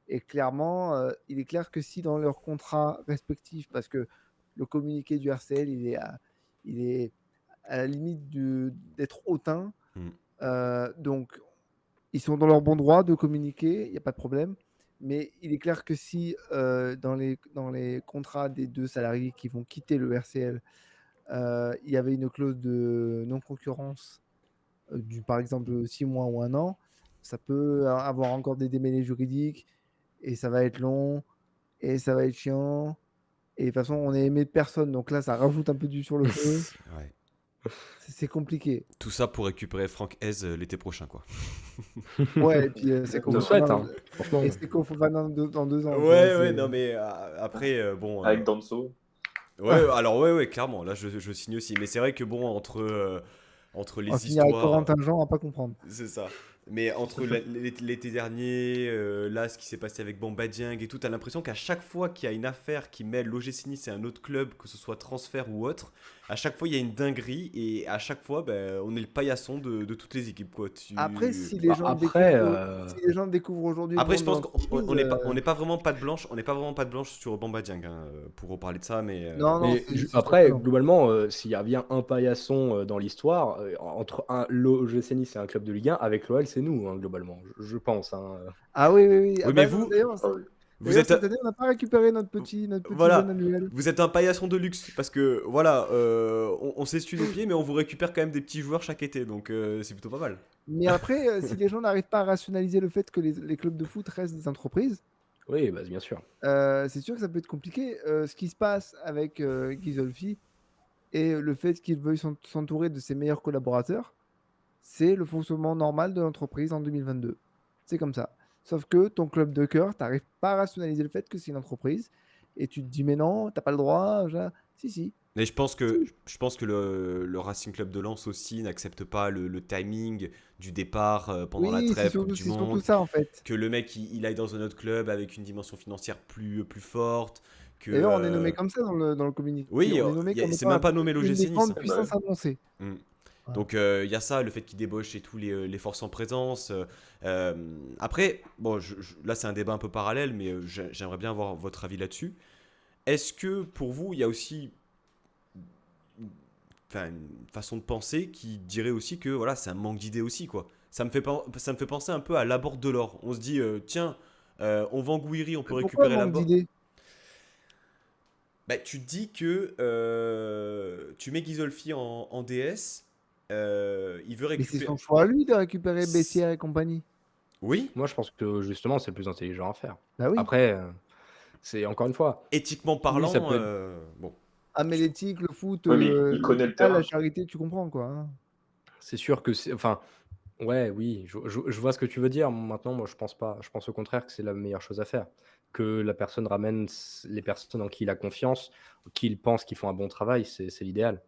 Et clairement, il est clair que si dans leurs contrats respectifs, parce que le communiqué du RCL, il est à la limite d'être hautain. Mm. Donc, ils sont dans leur bon droit de communiquer, il n'y a pas de problème. Mais il est clair que si dans les contrats des deux salariés qui vont quitter le RCL, il y avait une clause de non-concurrence par exemple 6 mois ou 1 an, ça peut avoir encore des démêlés juridiques et ça va être long et ça va être chiant. Et de toute façon, on est aimé de personne, donc là, ça rajoute un peu du sur le feu. Ouais. C'est compliqué. Tout ça pour récupérer Franck Hez l'été prochain, quoi. Ouais, et puis c'est On qu'on le souhaite, hein, franchement. Et c'est qu'on faut pas dans 2 ans. tu vois, Ouais, non, mais après, bon. Avec Danso. Ouais, alors, ouais, clairement, là, je signe aussi. Mais c'est vrai que, bon, entre on va les finir avec histoires. Corentin Jean, on va pas comprendre. C'est ça. Mais entre l'été dernier, là, ce qui s'est passé avec Bamba Dieng et tout, t'as l'impression qu'à chaque fois qu'il y a une affaire qui mêle l'OGC Nice et un autre club, que ce soit transfert ou autre, à chaque fois il y a une dinguerie et à chaque fois on est le paillasson de toutes les équipes, quoi. Après, si les gens Après, le découvrent aujourd'hui, Après, le je monde pense de qu'on l'entreprise, n'est pas vraiment pas de blanche, on n'est pas vraiment pas de blanche sur Bamba Dieng, hein, pour reparler de ça, mais Non, mais c'est après, sûr que non. globalement, s'il y a bien un paillasson dans l'histoire, entre l'OGC Nice et un club de Ligue 1, avec l'OL, c'est nous, hein, globalement, je pense. Hein. Ah oui. Oui, Ah mais bah non, vous, d'ailleurs, Ah oui. Vous D'ailleurs, êtes, cette année, on n'a pas récupéré notre petit jeune voilà, annuel. vous êtes un paillasson de luxe parce que voilà, on s'essuie les pieds, mais on vous récupère quand même des petits joueurs chaque été, donc c'est plutôt pas mal. Mais après, si les gens n'arrivent pas à rationaliser le fait que les clubs de foot restent des entreprises, Oui, bah, bien sûr. c'est sûr que ça peut être compliqué. Ce qui se passe avec Ghisolfi et le fait qu'il veuille s'entourer de ses meilleurs collaborateurs, c'est le fonctionnement normal de l'entreprise en 2022. C'est comme ça. Sauf que ton club de cœur, tu n'arrives pas à rationaliser le fait que c'est une entreprise et tu te dis mais non, t'as pas le droit. Si, si. Mais Si. je pense que le Racing Club de Lens aussi n'accepte pas le timing du départ pendant la Oui, trêve Coupe du c'est surtout Monde, ça en fait. que le mec il aille dans un autre club avec une dimension financière plus forte, que D'ailleurs, on est nommé comme ça dans le communiqué. oui, On est nommé comme c'est étant même pas nommé une l'OGC des Nice, grandes hein. Eh bah, puissances annoncées. Mm. Voilà. Donc il y a ça, le fait qu'il débauche et tous les forces en présence. Après, bon, là c'est un débat un peu parallèle, mais j'aimerais bien avoir votre avis là-dessus. Est-ce que pour vous, il y a aussi une façon de penser qui dirait aussi que voilà, c'est un manque d'idées aussi, quoi. Ça me fait penser un peu à l'abord de l'or. On se dit, tiens, on vend Gouiri, on peut Pourquoi récupérer manque l'abord. d'idées? Bah, tu te dis que tu mets Ghisolfi en DS, il veut Mais c'est récupérer. son choix à lui de récupérer Bessière et compagnie. Oui, Moi, je pense que justement, c'est le plus intelligent à faire. Bah oui. Après, c'est encore une fois, éthiquement oui, ça parlant, peut être. bon. Ah, mais l'éthique, le foot, oui, mais il connaît le l'hôpital, la terrain. charité, tu comprends quoi. Hein. C'est sûr que c'est. Enfin, ouais, oui, je vois ce que tu veux dire. Maintenant, moi, je pense pas. Je pense au contraire que c'est la meilleure chose à faire. Que la personne ramène les personnes en qui il a confiance, qu'il pense qu'ils font un bon travail, c'est l'idéal.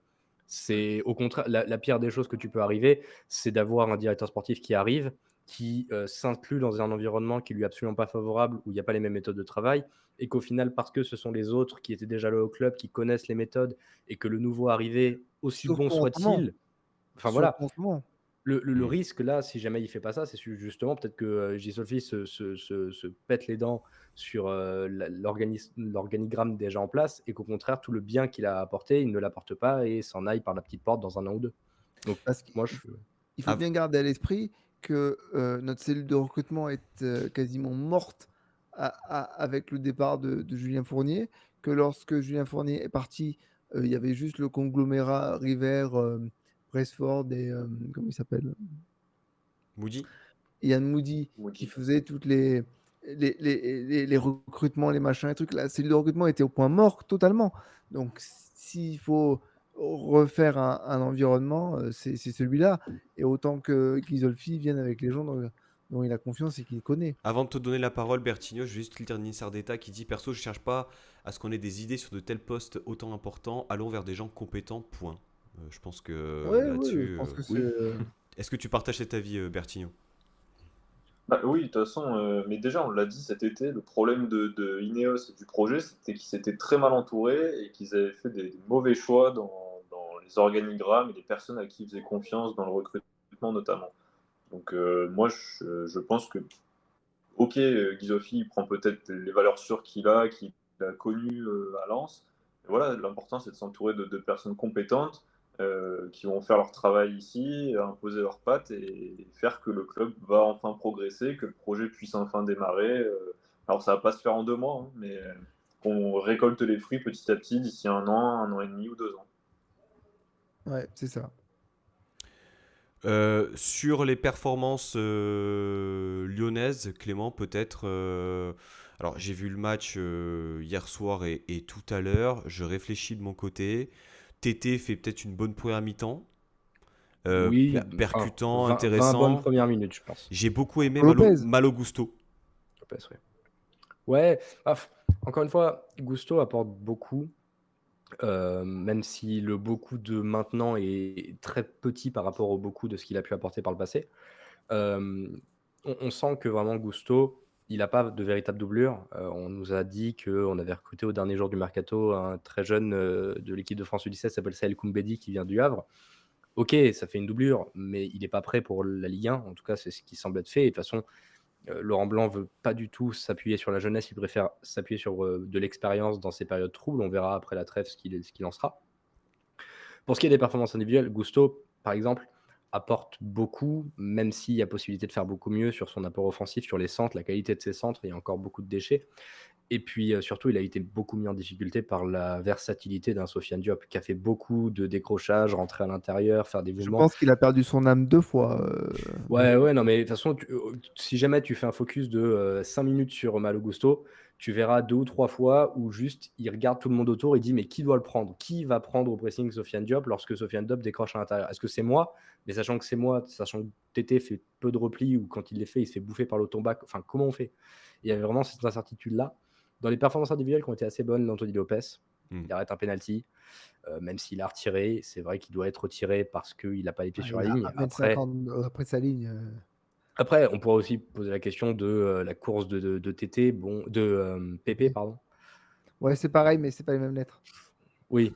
C'est au contraire, la pire des choses que tu peux arriver, c'est d'avoir un directeur sportif qui arrive, qui s'inclut dans un environnement qui lui est absolument pas favorable, où il n'y a pas les mêmes méthodes de travail, et qu'au final, parce que ce sont les autres qui étaient déjà là au club, qui connaissent les méthodes, et que le nouveau arrivé, aussi bon Surtout en ce moment. soit-il, enfin voilà, Surtout en ce moment. le Mm. risque là, si jamais il fait pas ça, c'est justement peut-être que J-Solfi se pète les dents sur l'organigramme déjà en place et qu'au contraire, tout le bien qu'il a apporté, il ne l'apporte pas et s'en aille par la petite porte dans un an ou deux. Donc, Parce moi, qu'il faut, je. il faut Ah, bien garder à l'esprit que notre cellule de recrutement est quasiment morte avec le départ de Julien Fournier, que lorsque Julien Fournier est parti, il y avait juste le conglomérat River, Braceford et comment il s'appelle? Moody. Yann Moody qui Moody. faisait toutes les recrutements, les machins, les trucs. La cellule de recrutement était au point mort totalement. Donc, s'il faut refaire un environnement, c'est celui-là. Et autant que Ghisolfi vienne avec les gens dont il a confiance et qu'il connaît. Avant de te donner la parole, Bertigno, je vais juste lire Nissar d'État qui dit perso, je cherche pas à ce qu'on ait des idées sur de tels postes autant importants. Allons vers des gens compétents. Point. Je pense que Ouais, ouais, je là-dessus, pense que c'est. oui. Est-ce que tu partages cet avis, Bertigno? Bah oui, de toute façon, mais déjà, on l'a dit cet été, le problème de Ineos et du projet, c'était qu'ils s'étaient très mal entourés et qu'ils avaient fait des mauvais choix dans les organigrammes et les personnes à qui ils faisaient confiance dans le recrutement notamment. Donc moi, je pense que, ok, Ghisolfi, il prend peut-être les valeurs sûres qu'il a connues à Lens. Mais voilà, l'important, c'est de s'entourer de personnes compétentes qui vont faire leur travail ici, imposer leurs pattes et faire que le club va enfin progresser, que le projet puisse enfin démarrer. Alors, ça va pas se faire en 2 mois, hein, mais qu'on récolte les fruits petit à petit d'ici un an et demi ou 2 ans. Ouais, c'est ça. Sur les performances lyonnaises, Clément, peut-être. Alors, j'ai vu le match hier soir et tout à l'heure. Je réfléchis de mon côté. Tété fait peut-être une bonne première mi-temps. Oui, enfin, Percutant, 20 bonnes intéressant. premières minutes, je pense. J'ai beaucoup aimé Lopez. Malo Gusto. Lopez, ouais. Ouais, encore une fois, Gusto apporte beaucoup, même si le beaucoup de maintenant est très petit par rapport au beaucoup de ce qu'il a pu apporter par le passé. On sent que vraiment Gusto, il n'a pas de véritable doublure. On nous a dit qu'on avait recruté au dernier jour du mercato un très jeune de l'équipe de France U17, s'appelle Saël Koumbedi, qui vient du Havre. Ok, ça fait une doublure, mais il n'est pas prêt pour la Ligue 1. En tout cas, c'est ce qui semble être fait. Et de toute façon, Laurent Blanc veut pas du tout s'appuyer sur la jeunesse, il préfère s'appuyer sur de l'expérience dans ces périodes troubles. On verra après la trêve ce qu'il en sera. Pour ce qui est des performances individuelles, Gusto, par exemple, apporte beaucoup, même s'il y a possibilité de faire beaucoup mieux sur son apport offensif, sur les centres, la qualité de ses centres, il y a encore beaucoup de déchets. Et puis surtout, il a été beaucoup mis en difficulté par la versatilité d'un Sofiane Diop qui a fait beaucoup de décrochages, rentrer à l'intérieur, faire des Je mouvements. pense qu'il a perdu son âme 2 fois. Ouais, ouais, non, mais de toute façon, si jamais tu fais un focus de 5 minutes sur Malo Gusto, tu verras 2 ou 3 fois où juste il regarde tout le monde autour et dit mais qui doit le prendre? Qui va prendre au pressing Sofiane Diop lorsque Sofiane Diop décroche à l'intérieur? Est-ce que c'est moi? Mais sachant que c'est moi, sachant que Tété fait peu de replis ou quand il les fait, il se fait bouffer par l'autombac. Enfin, comment on fait? Il y avait vraiment cette incertitude-là. Dans les performances individuelles qui ont été assez bonnes d'Anthony Lopez, il arrête un penalty, même s'il a retiré. C'est vrai qu'il doit être retiré parce qu'il n'a pas les pieds sur la Il a ligne. 1,50 m après sa ligne. Après, on pourra aussi poser la question de la course de TT, bon, de PP, pardon. Ouais, c'est pareil, mais c'est pas les mêmes lettres. Oui,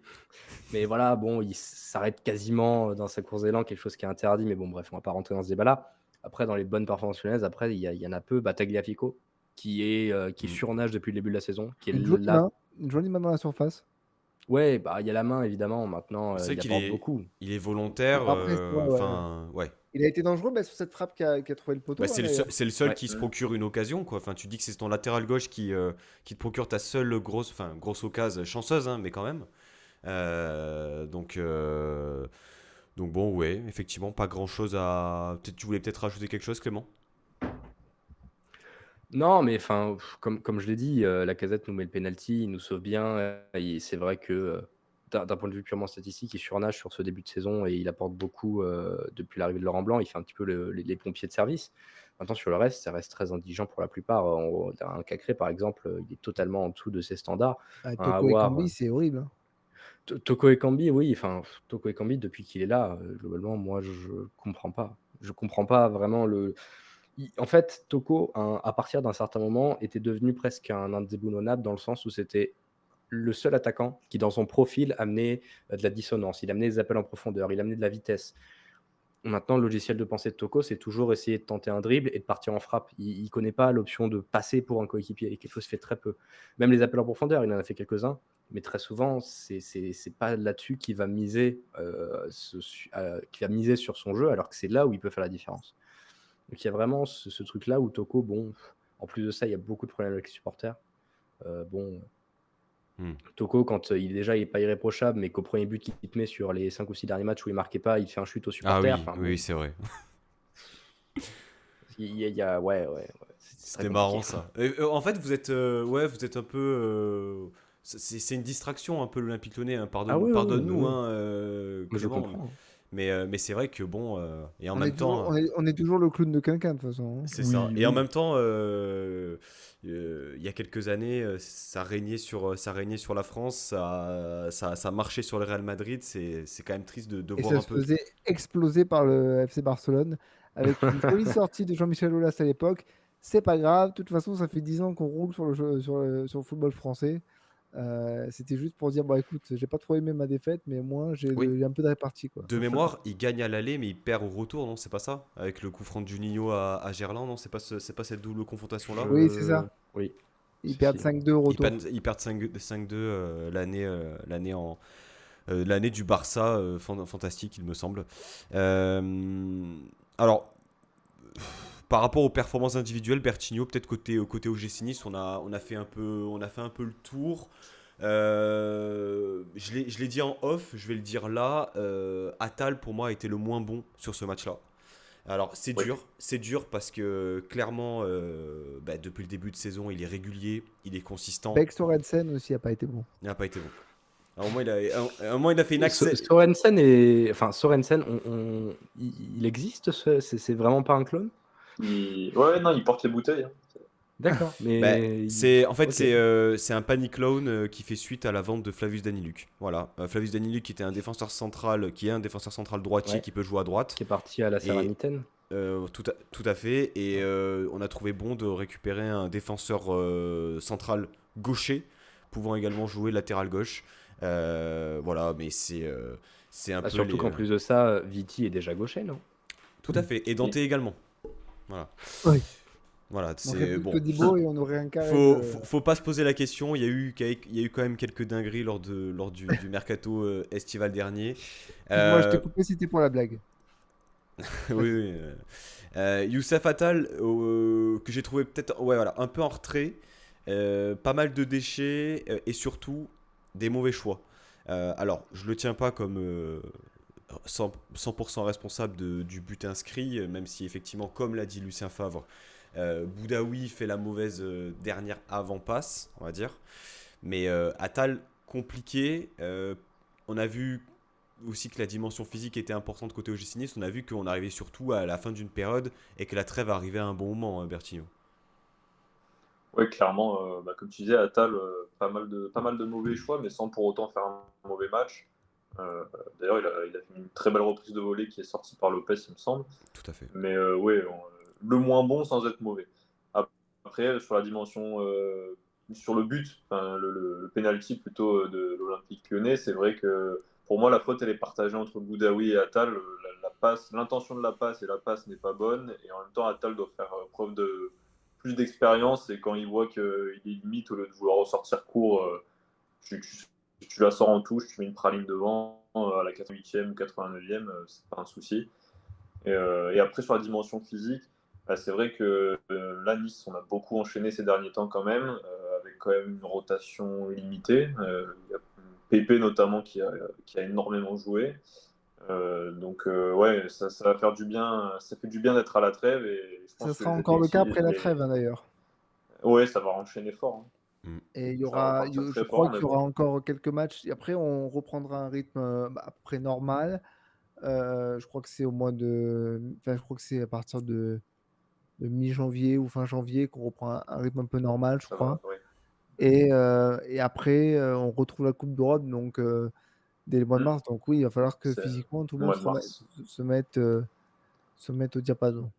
mais voilà, bon, il s'arrête quasiment dans sa course d'élan, quelque chose qui est interdit, mais bon, bref, on va pas rentrer dans ce débat-là. Après, dans les bonnes performances lyonnaises, après, il y en a peu. Tagliafico, qui surnage depuis le début de la saison, qui est là. Une jolie main dans la surface. Ouais, bah, il y a la main, évidemment, maintenant, C'est vrai il qu'il apporte beaucoup. il est volontaire. Après, c'est vrai, ouais. Enfin, ouais. Il a été dangereux sur cette frappe qui a trouvé le poteau. Bah, c'est le seul Ouais. qui se procure une occasion, quoi. Enfin, tu dis que c'est ton latéral gauche qui te procure ta seule grosse occasion chanceuse, hein, mais quand même. Donc bon, ouais, effectivement, pas grand-chose à. Peut-être tu voulais peut-être rajouter quelque chose, Clément? Non, mais enfin, comme je l'ai dit, Lacazette nous met le penalty, il nous sauve bien. Et c'est vrai que d'un point de vue purement statistique, il surnage sur ce début de saison et il apporte beaucoup depuis l'arrivée de Laurent Blanc. Il fait un petit peu les pompiers de service. Maintenant, sur le reste, ça reste très indigent pour la plupart. Un Cacré, par exemple, il est totalement en dessous de ses standards. Toko Ekambi, c'est horrible. Hein. Toko Ekambi, oui, enfin, Toko Ekambi, depuis qu'il est là, globalement, moi, je comprends pas. Je comprends pas vraiment en fait, Toko, à partir d'un certain moment, était devenu presque un indéboulonnable dans le sens où c'était le seul attaquant qui, dans son profil, amenait de la dissonance. Il amenait des appels en profondeur, il amenait de la vitesse. Maintenant, le logiciel de pensée de Toko, c'est toujours essayer de tenter un dribble et de partir en frappe. Il ne connaît pas l'option de passer pour un coéquipier. Et quelque chose fait très peu. Même les appels en profondeur, il en a fait quelques-uns. Mais très souvent, c'est pas là-dessus qu'il va miser, sur son jeu, alors que c'est là où il peut faire la différence. Donc il y a vraiment ce truc-là où Toko, bon, en plus de ça, il y a beaucoup de problèmes avec les supporters. Toko, quand il est pas irréprochable, mais qu'au premier but qu'il te met sur les 5 ou 6 derniers matchs où il marquait pas, il fait un chute aux supporters. Ah oui, c'est vrai. Ouais. C'était marrant ça. En fait, vous êtes un peu. C'est une distraction un peu l'Olympique Lyonnais. Hein. Pardonne-nous, oui. hein, Mais je Clément. comprends. Mais c'est vrai que bon, et en On même est toujours, temps, on est toujours le clown de quelqu'un de toute façon. Hein. c'est ça. Et en même temps, il y a quelques années, ça régnait sur la France, ça marchait sur le Real Madrid. C'est quand même triste de Et voir ça un se peu. faisait exploser par le FC Barcelone avec une jolie sortie de Jean-Michel Aulas à l'époque. C'est pas grave, de toute façon, ça fait 10 ans qu'on roule sur le football français. C'était juste pour dire, bah écoute, j'ai pas trop aimé ma défaite, mais moi j'ai Oui. un peu de répartie. Quoi. De mémoire, il gagne à l'aller, mais il perd au retour, non? C'est pas ça? Avec le coup franc de Juninho à Gerland, non? C'est pas cette double confrontation-là? Oui, c'est ça. Oui. Ils perdent 5-2 au retour. Ils perdent 5-2 l'année du Barça, fantastique, il me semble. Alors, par rapport aux performances individuelles, Bertinho, peut-être côté OGC Nice, on a fait un peu le tour. Je l'ai dit en off, je vais le dire là. Attal, pour moi, a été le moins bon sur ce match-là. Alors, c'est dur parce que clairement, depuis le début de saison, il est régulier, il est consistant. Beck Sorensen aussi n'a pas été bon. Il n'a pas été bon. À un moment, il a fait une accès. Sorensen, il existe, c'est vraiment pas un clone? Ouais, non, il porte les bouteilles. Hein. D'accord, mais okay. C'est un panic clone qui fait suite à la vente de Flavius Daniluk. Voilà, Flavius Daniluk qui est un défenseur central droitier qui peut jouer à droite. Qui est parti à la Salernitaine. Tout à fait. Et on a trouvé bon de récupérer un défenseur central gaucher pouvant également jouer latéral gauche. Voilà, mais c'est un peu. Surtout qu'en plus de ça, Viti est déjà gaucher, non? Tout à fait. Et Dante également. Voilà. Oui. Voilà, c'est bon. Et on aurait un carré faut pas se poser la question. Il y a eu quand même quelques dingueries lors du mercato estival dernier. Moi, je t'ai coupé, c'était pour la blague. Oui, oui. Youssef Attal, que j'ai trouvé peut-être voilà, un peu en retrait, pas mal de déchets et surtout des mauvais choix. Alors, je le tiens pas comme 100% responsable du but inscrit, même si effectivement, comme l'a dit Lucien Favre, Boudaoui fait la mauvaise dernière avant-passe, on va dire. Mais Attal, compliqué. On a vu aussi que la dimension physique était importante côté OGC Nice. On a vu qu'on arrivait surtout à la fin d'une période et que la trêve arrivait à un bon moment, Bertino. Oui, clairement, comme tu disais, Attal, pas mal de mauvais choix, mais sans pour autant faire un mauvais match. D'ailleurs, il a fait une très belle reprise de volée qui est sortie par Lopez, il me semble. Tout à fait. Mais oui, le moins bon sans être mauvais. Après, sur la dimension, sur le but, enfin, le penalty plutôt de l'Olympique Lyonnais, c'est vrai que pour moi, la faute, elle est partagée entre Boudaoui et Attal. La passe, l'intention de la passe et la passe n'est pas bonne. Et en même temps, Attal doit faire preuve de plus d'expérience. Et quand il voit qu'il est limite, au lieu de vouloir ressortir court, tu la sors en touche, tu mets une praline devant à la 88e ou 89e, c'est pas un souci. Et après, sur la dimension physique, c'est vrai que là, Nice, on a beaucoup enchaîné ces derniers temps quand même, avec quand même une rotation limitée. Il y a Pépé notamment qui a énormément joué. Ouais, ça va faire du bien. Ça fait du bien d'être à la trêve et je Ça pense que sera les encore le cas effectifs, après la trêve, hein, d'ailleurs. ouais, ça va enchaîner fort. Mm. Et il y Ça va aura, partir je très crois fort, qu'il mais y aura bon. encore quelques matchs. Et après, on reprendra un rythme à peu près normal. Je crois que c'est au mois de. Enfin, je crois que c'est à partir de mi-janvier ou fin janvier qu'on reprend un rythme un peu normal, je Ça va, crois. ouais. Et après, on retrouve la Coupe d'Europe donc, dès le mois de Mm. mars. Donc oui, il va falloir que C'est physiquement, tout le le monde mois de mars. se mette au diapason.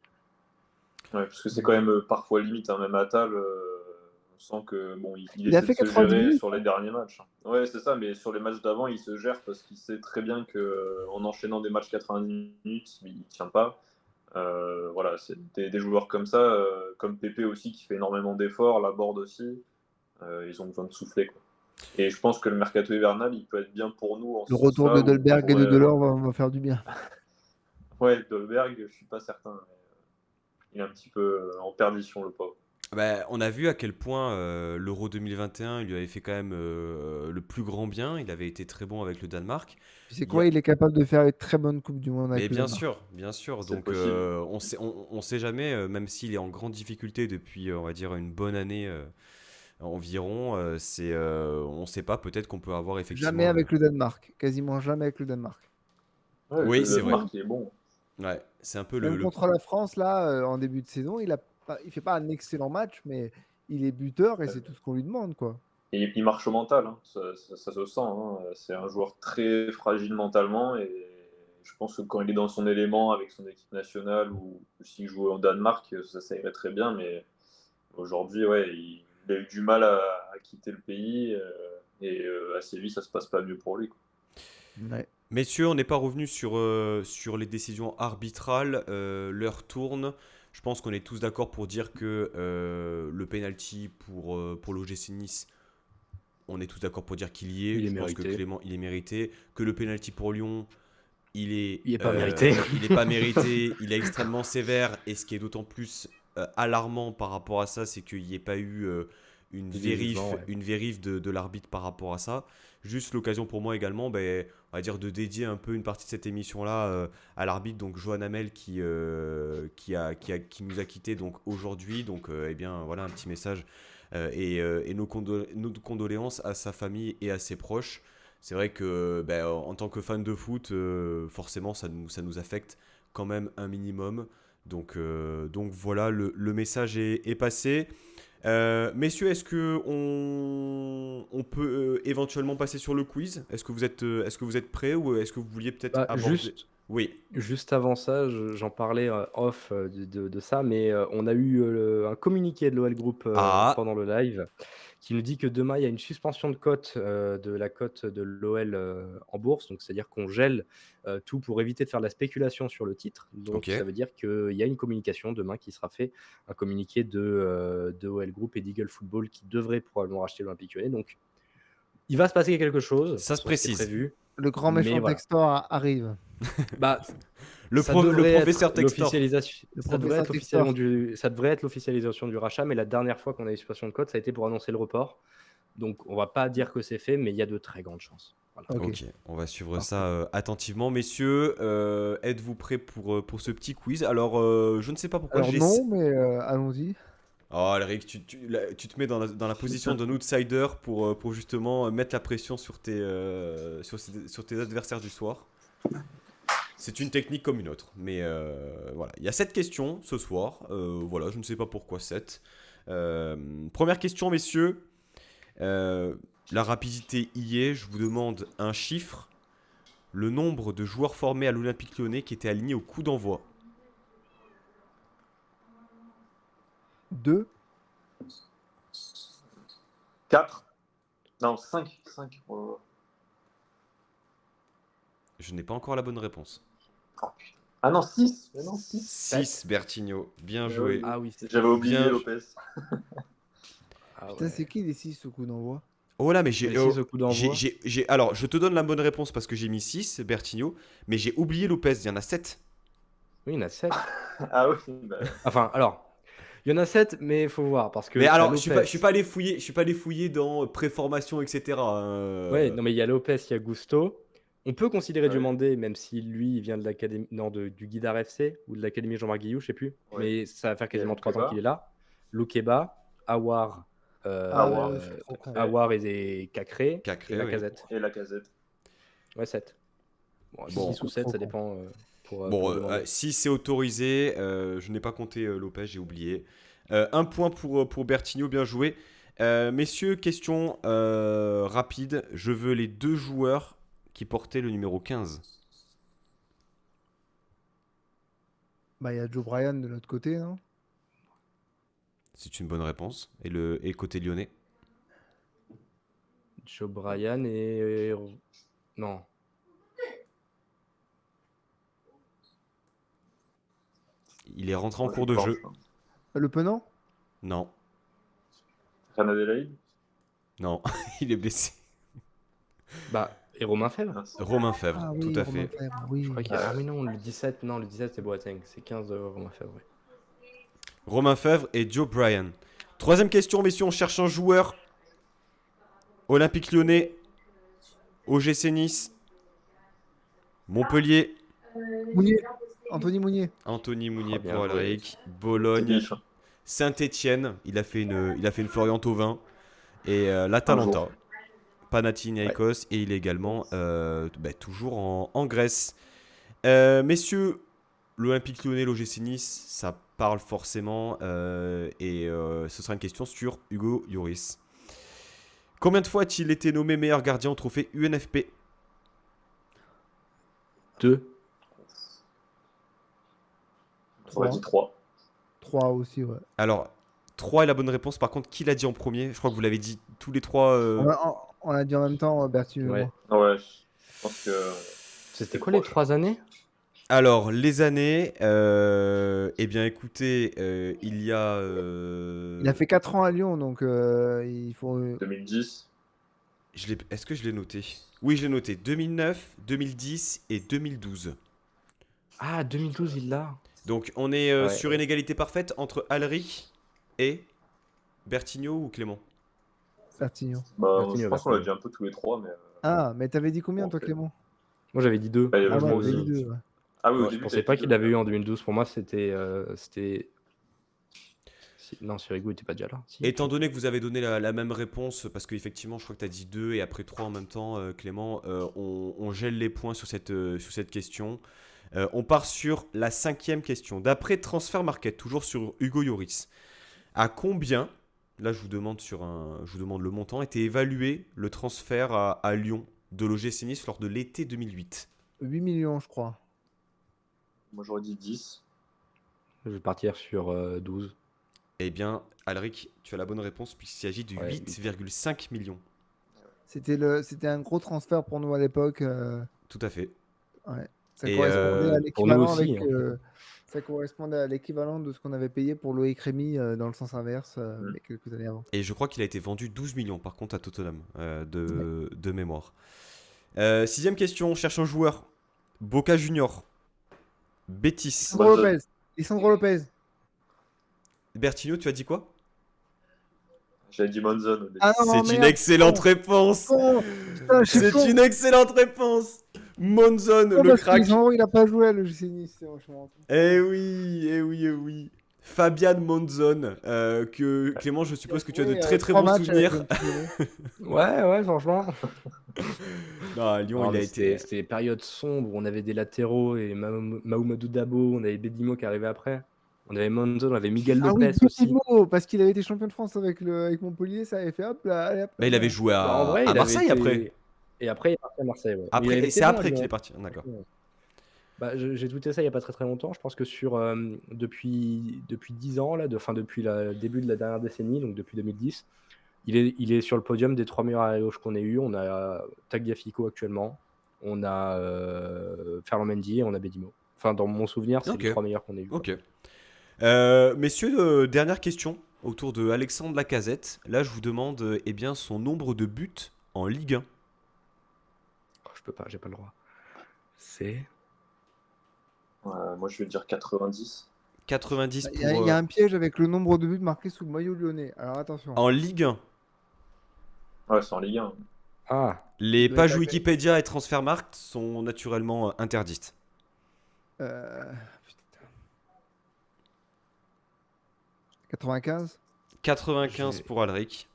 Ouais, parce que c'est quand même parfois limite, hein, même Attal, on sent que bon, il Il a essaie de fait se 90 gérer minutes, sur les hein. derniers matchs. Ouais, c'est ça, mais sur les matchs d'avant, il se gère parce qu'il sait très bien que en enchaînant des matchs 90 minutes, il tient pas. Voilà, c'est des joueurs comme ça, comme Pépé aussi qui fait énormément d'efforts, Laborde aussi, ils ont besoin de souffler, quoi. Et je pense que le mercato hivernal, il peut être bien pour nous en Le ce retour de sens-là où on Dolberg et de pourrait. Delors va faire du bien. Ouais, Dolberg, je suis pas certain. Mais, il est un petit peu en perdition, le pauvre. Bah, on a vu à quel point l'Euro 2021 il lui avait fait quand même le plus grand bien. Il avait été très bon avec le Danemark. Tu sais Il y a- quoi? Il est capable de faire une très bonne Coupe du Monde Mais avec le Danemark. bien sûr. C'est Donc possible. on sait jamais, même s'il est en grande difficulté depuis, on va dire, une bonne année environ, on sait pas, peut-être qu'on peut avoir Jamais effectivement avec le Danemark. Quasiment jamais avec le Danemark. Ouais, Oui, le c'est vrai. Danemark, il est bon. Ouais, c'est un peu Même contre la France, là, en début de saison, il fait pas un excellent match, mais il est buteur et c'est tout ce qu'on lui demande, quoi. Et il marche au mental, hein. Ça se sent, hein. C'est un joueur très fragile mentalement et je pense que quand il est dans son élément avec son équipe nationale ou s'il joue au Danemark, ça irait très bien. Mais aujourd'hui, ouais, il a eu du mal à quitter le pays et à Séville, ça se passe pas mieux pour lui, quoi. Ouais. Messieurs, on n'est pas revenu sur les décisions arbitrales. L'heure tourne. Je pense qu'on est tous d'accord pour dire que le penalty pour l'OGC Nice, on est tous d'accord pour dire qu'il y est. Il est Je pense que mérité. Clément, il est mérité. Que le penalty pour Lyon, il est pas mérité. il est pas mérité. Il est extrêmement sévère. Et ce qui est d'autant plus alarmant par rapport à ça, c'est qu'il n'y ait pas eu une Des vérif, jugements, ouais. une vérif de l'arbitre par rapport à ça. Juste l'occasion pour moi également, on va dire, de dédier un peu une partie de cette émission-là à l'arbitre, donc Johan Hamel qui nous a quittés donc aujourd'hui. Donc eh bien voilà un petit message et nos condoléances à sa famille et à ses proches. C'est vrai que en tant que fan de foot, forcément ça nous affecte quand même un minimum. Donc voilà, le message est passé. Messieurs, est-ce que on peut éventuellement passer sur le quiz? Est-ce que vous êtes prêts ou est-ce que vous vouliez peut-être Bah, aborder... Oui, juste avant ça, j'en parlais off de ça, mais on a eu un communiqué de l'OL Group pendant le live qui nous dit que demain, il y a une suspension de cote de la cote de l'OL en bourse. Donc, c'est-à-dire qu'on gèle tout pour éviter de faire de la spéculation sur le titre. Donc, Ok. ça veut dire qu'il y a une communication demain qui sera fait, un communiqué de OL Group et d'Eagle Football qui devrait probablement racheter l'Olympique Lyonnais. Donc, il va se passer quelque chose. Ça se De toute façon, c'est précise. prévu. Le grand Mais méchant voilà. Textor arrive. Bah, Le ça professeur devrait être Textor. l'officialisation. Le Ça devrait professeur être Textor. ça devrait être l'officialisation du rachat, mais la dernière fois qu'on a eu situation de code, ça a été pour annoncer le report. Donc, on va pas dire que c'est fait, mais il y a de très grandes chances. Voilà. Ok. Ok, on va suivre Parfait. ça attentivement. Messieurs, êtes-vous prêts pour ce petit quiz? Alors, je ne sais pas pourquoi Alors j'ai... non, mais allons-y. Oh, Alric, tu te mets dans la position d'un outsider pour justement mettre la pression sur sur tes adversaires du soir. C'est une technique comme une autre. Mais voilà, il y a 7 questions ce soir. Voilà, je ne sais pas pourquoi 7. Première question, messieurs. La rapidité y est. Je vous demande un chiffre. Le nombre de joueurs formés à l'Olympique Lyonnais qui étaient alignés au coup d'envoi. 2. 4. Non, 5. Je n'ai pas encore la bonne réponse. Ah non, 6. Mais non, 6. 6, Bertigno. Bien joué. Ah oui, c'est J'avais oublié Bien. Lopez. Ah Putain, ouais. c'est qui les 6 au coup d'envoi? Oh là, mais Les 6 au coup d'envoi. Alors, je te donne la bonne réponse parce que j'ai mis 6, Bertigno. Mais j'ai oublié Lopez. Il y en a 7. Oui, il y en a 7. Ah oui, bah, Enfin, alors, il y en a 7, mais il faut voir. Parce que Mais t'as alors, Lopez. je suis pas allé fouiller dans préformation, etc. Ouais, non, mais il y a Lopez, il y a Gusto. On peut considérer Ouais. Diomandé, même si lui, il vient de l'académie, non, du Guidar FC ou de l'académie Jean-Marc Guillou, je sais plus. Ouais. Mais ça va faire quasiment Et 3 ans Loukeba. qu'il est là. Loukeba, Awar, Awar. je suis trop con. Awar et Cacré, Cacré, et oui. Lacazette. Et Lacazette. Ouais, 7. Bon, Bon. 6 ou 7, ça dépend pour Bon, demander. si c'est autorisé, je n'ai pas compté Lopez, j'ai oublié. Un point pour Bertigno, bien joué. Messieurs, question rapide. Je veux les 2 joueurs qui portaient le numéro 15. Bah, il y a Joe Bryan de l'autre côté, non? C'est une bonne réponse. Et côté lyonnais? Joe Bryan et. Non. Il est rentré en Ouais, cours de je jeu. pense. Le Penant? Non, Reine Adélaïde. non, il est blessé. Bah, et Romain Fèvre. Mince. Romain Fèvre, Ah tout oui, à Romain fait. Fèvre, oui. Je crois qu'il y a... Ah oui, non, le 17, non, le 17 c'est Boateng. C'est 15 Romain Fèvre, oui. Romain Fèvre et Joe Bryan. Troisième question, messieurs, on cherche un joueur. Olympique Lyonnais, OGC Nice, Montpellier, Mounier. Anthony Mounier. Anthony Mounier Oh, bien pour joué. Alric, C'est Bologne, biche. Saint-Étienne, il a fait une Florian Thauvin et l'Atalanta, jour. Panathinaikos et il est également toujours en Grèce. Messieurs, l'Olympique Lyonnais, l'OGC Nice, ça parle forcément et ce sera une question sur Hugo Lloris. Combien de fois a-t-il été nommé meilleur gardien au trophée UNFP? 2. On a dit 3. 3 aussi, ouais. Alors, 3 est la bonne réponse. Par contre, qui l'a dit en premier? Je crois que vous l'avez dit tous les 3. On a dit en même temps, Berthier et Ouais. moi. Ouais, je pense que. C'était quoi les 3 années? Alors, les années. Eh bien, écoutez, il y a. Il a fait 4 ans à Lyon, donc il faut. 2010. Est-ce que je l'ai noté? Oui, je l'ai noté. 2009, 2010 et 2012. Ah, 2012, il l'a. Donc, on est Ouais. sur une égalité parfaite entre Alric et Bertigno ou Clément? Bertigno. Bah, Bertigno, je pense qu'on l'a Bertigno. dit un peu tous les 3, mais. Ah, mais t'avais dit combien, Bon, toi, ok. Clément? Moi, j'avais dit 2. Bah, il y avait Ah ouais, moi t'avais aussi. dit 2. Ouais. Ah oui, au Ouais, début, Je pensais t'avais pas dit qu'il deux. l'avait eu en 2012. Pour moi, c'était. Non, Sirigu était pas déjà là. Si. Étant donné que vous avez donné la même réponse, parce qu'effectivement, je crois que tu as dit 2 et après 3 en même temps, Clément, on gèle les points sur cette question. On part sur la 5e question. D'après Transfer Market, toujours sur Hugo Lloris, à combien, là je vous demande le montant, était évalué le transfert à Lyon de l'OGC Nice lors de l'été 2008? 8 millions, je crois. Moi, j'aurais dit 10. Je vais partir sur 12. Eh bien, Alric, tu as la bonne réponse puisqu'il s'agit de Ouais, 8,5 millions. C'était un gros transfert pour nous à l'époque. Tout à fait. Ouais. Ça Et, correspondait à pour nous l'équivalent aussi, avec. Ça correspondait à l'équivalent de ce qu'on avait payé pour Loïc Rémy dans le sens inverse, mais quelques années avant. Et je crois qu'il a été vendu 12 millions par contre à Tottenham de mémoire. Sixième question, on cherche un joueur. Boca Junior. Betis. Lisandro Lopez. Lisandro Lopez. Bertino, tu as dit quoi? J'avais dit Monzon au début. Ah non, C'est une merde, excellente con. réponse. Con. Putain, je suis C'est con. une excellente réponse. Monzon, Non, le parce que crack. Lisandro, il a pas joué à l'OGC Nice. C'est franchement. Eh oui, eh oui, eh oui. Fabian Monzon, que Clément, je suppose que tu as de Oui, très très 3 bons matchs avec souvenirs. le Ouais, franchement. Non, à Lyon, Non, il a mais été. c'était période sombre où on avait des latéraux et Maoumadou Dabo, on avait Bedimo qui arrivait après. On avait Monzon, on avait Miguel Ah oui, Lopez aussi. Bedimo, parce qu'il avait été champion de France avec Montpellier, ça avait fait hop là, allez, hop. Bah, il avait joué Bah, en vrai, à il avait Marseille été. après. Et après, il est parti à Marseille. Ouais. Mais il Après, avait et été c'est bon à après qu'il Lyon. est parti. D'accord. Bah, j'ai tweeté ça il n'y a pas très très longtemps. Je pense que depuis 10 ans, là, depuis le début de la dernière décennie, donc depuis 2010, il est sur le podium des 3 meilleurs arrière gauche qu'on ait eu. On a Tagliafico actuellement, on a Ferland Mendy et on a Bedimo. Enfin, dans mon souvenir, c'est Ok. les 3 meilleurs qu'on ait eu. Ok. Messieurs, dernière question autour de Alexandre Lacazette. Là, je vous demande eh bien, son nombre de buts en Ligue 1. Je peux pas, j'ai pas le droit. C'est. Moi, je vais dire 90. 90 Il pour. y a un piège avec le nombre de buts marqués sous le maillot lyonnais. Alors attention. En Ligue 1. Ouais, c'est en Ligue 1. Ah, Les doit pages être Wikipédia et Transfermarkt sont naturellement interdites. Putain. 95. 95 pour Alric,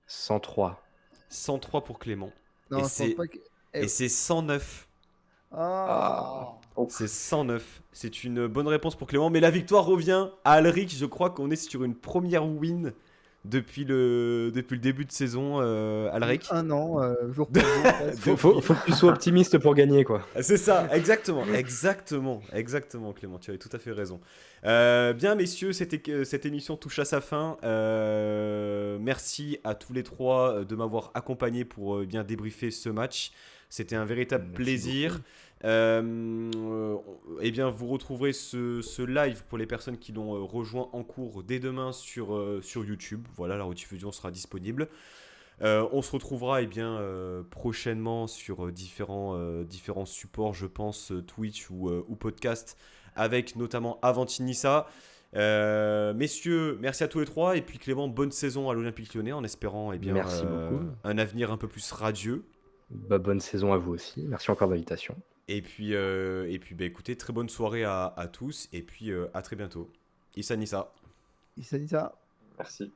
103. 103 pour Clément. Non, Et je c'est- pense pas que. Et c'est 109. Ah. C'est 109. C'est une bonne réponse pour Clément. Mais la victoire revient à Alric. Je crois qu'on est sur une première win depuis le début de saison, Alric. Un an, jour pour jour. presque. Faut que tu sois optimiste pour gagner, quoi. C'est ça, exactement, Clément, tu avais tout à fait raison. Bien, messieurs, cette émission touche à sa fin. Merci à tous les trois de m'avoir accompagné pour bien débriefer ce match. C'était un véritable Merci plaisir. Eh bien, vous retrouverez ce live pour les personnes qui l'ont rejoint en cours dès demain sur YouTube. Voilà, la rediffusion sera disponible. On se retrouvera prochainement sur différents supports, je pense, Twitch ou podcast, avec notamment Avantinissa. Messieurs, merci à tous les trois. Et puis Clément, bonne saison à l'Olympique Lyonnais en espérant Merci beaucoup. un avenir un peu plus radieux. Bah, bonne saison à vous aussi. Merci encore de l'invitation. Et puis, écoutez, très bonne soirée à tous. Et puis à très bientôt. Issa Nissa. Il s'est dit ça. Merci.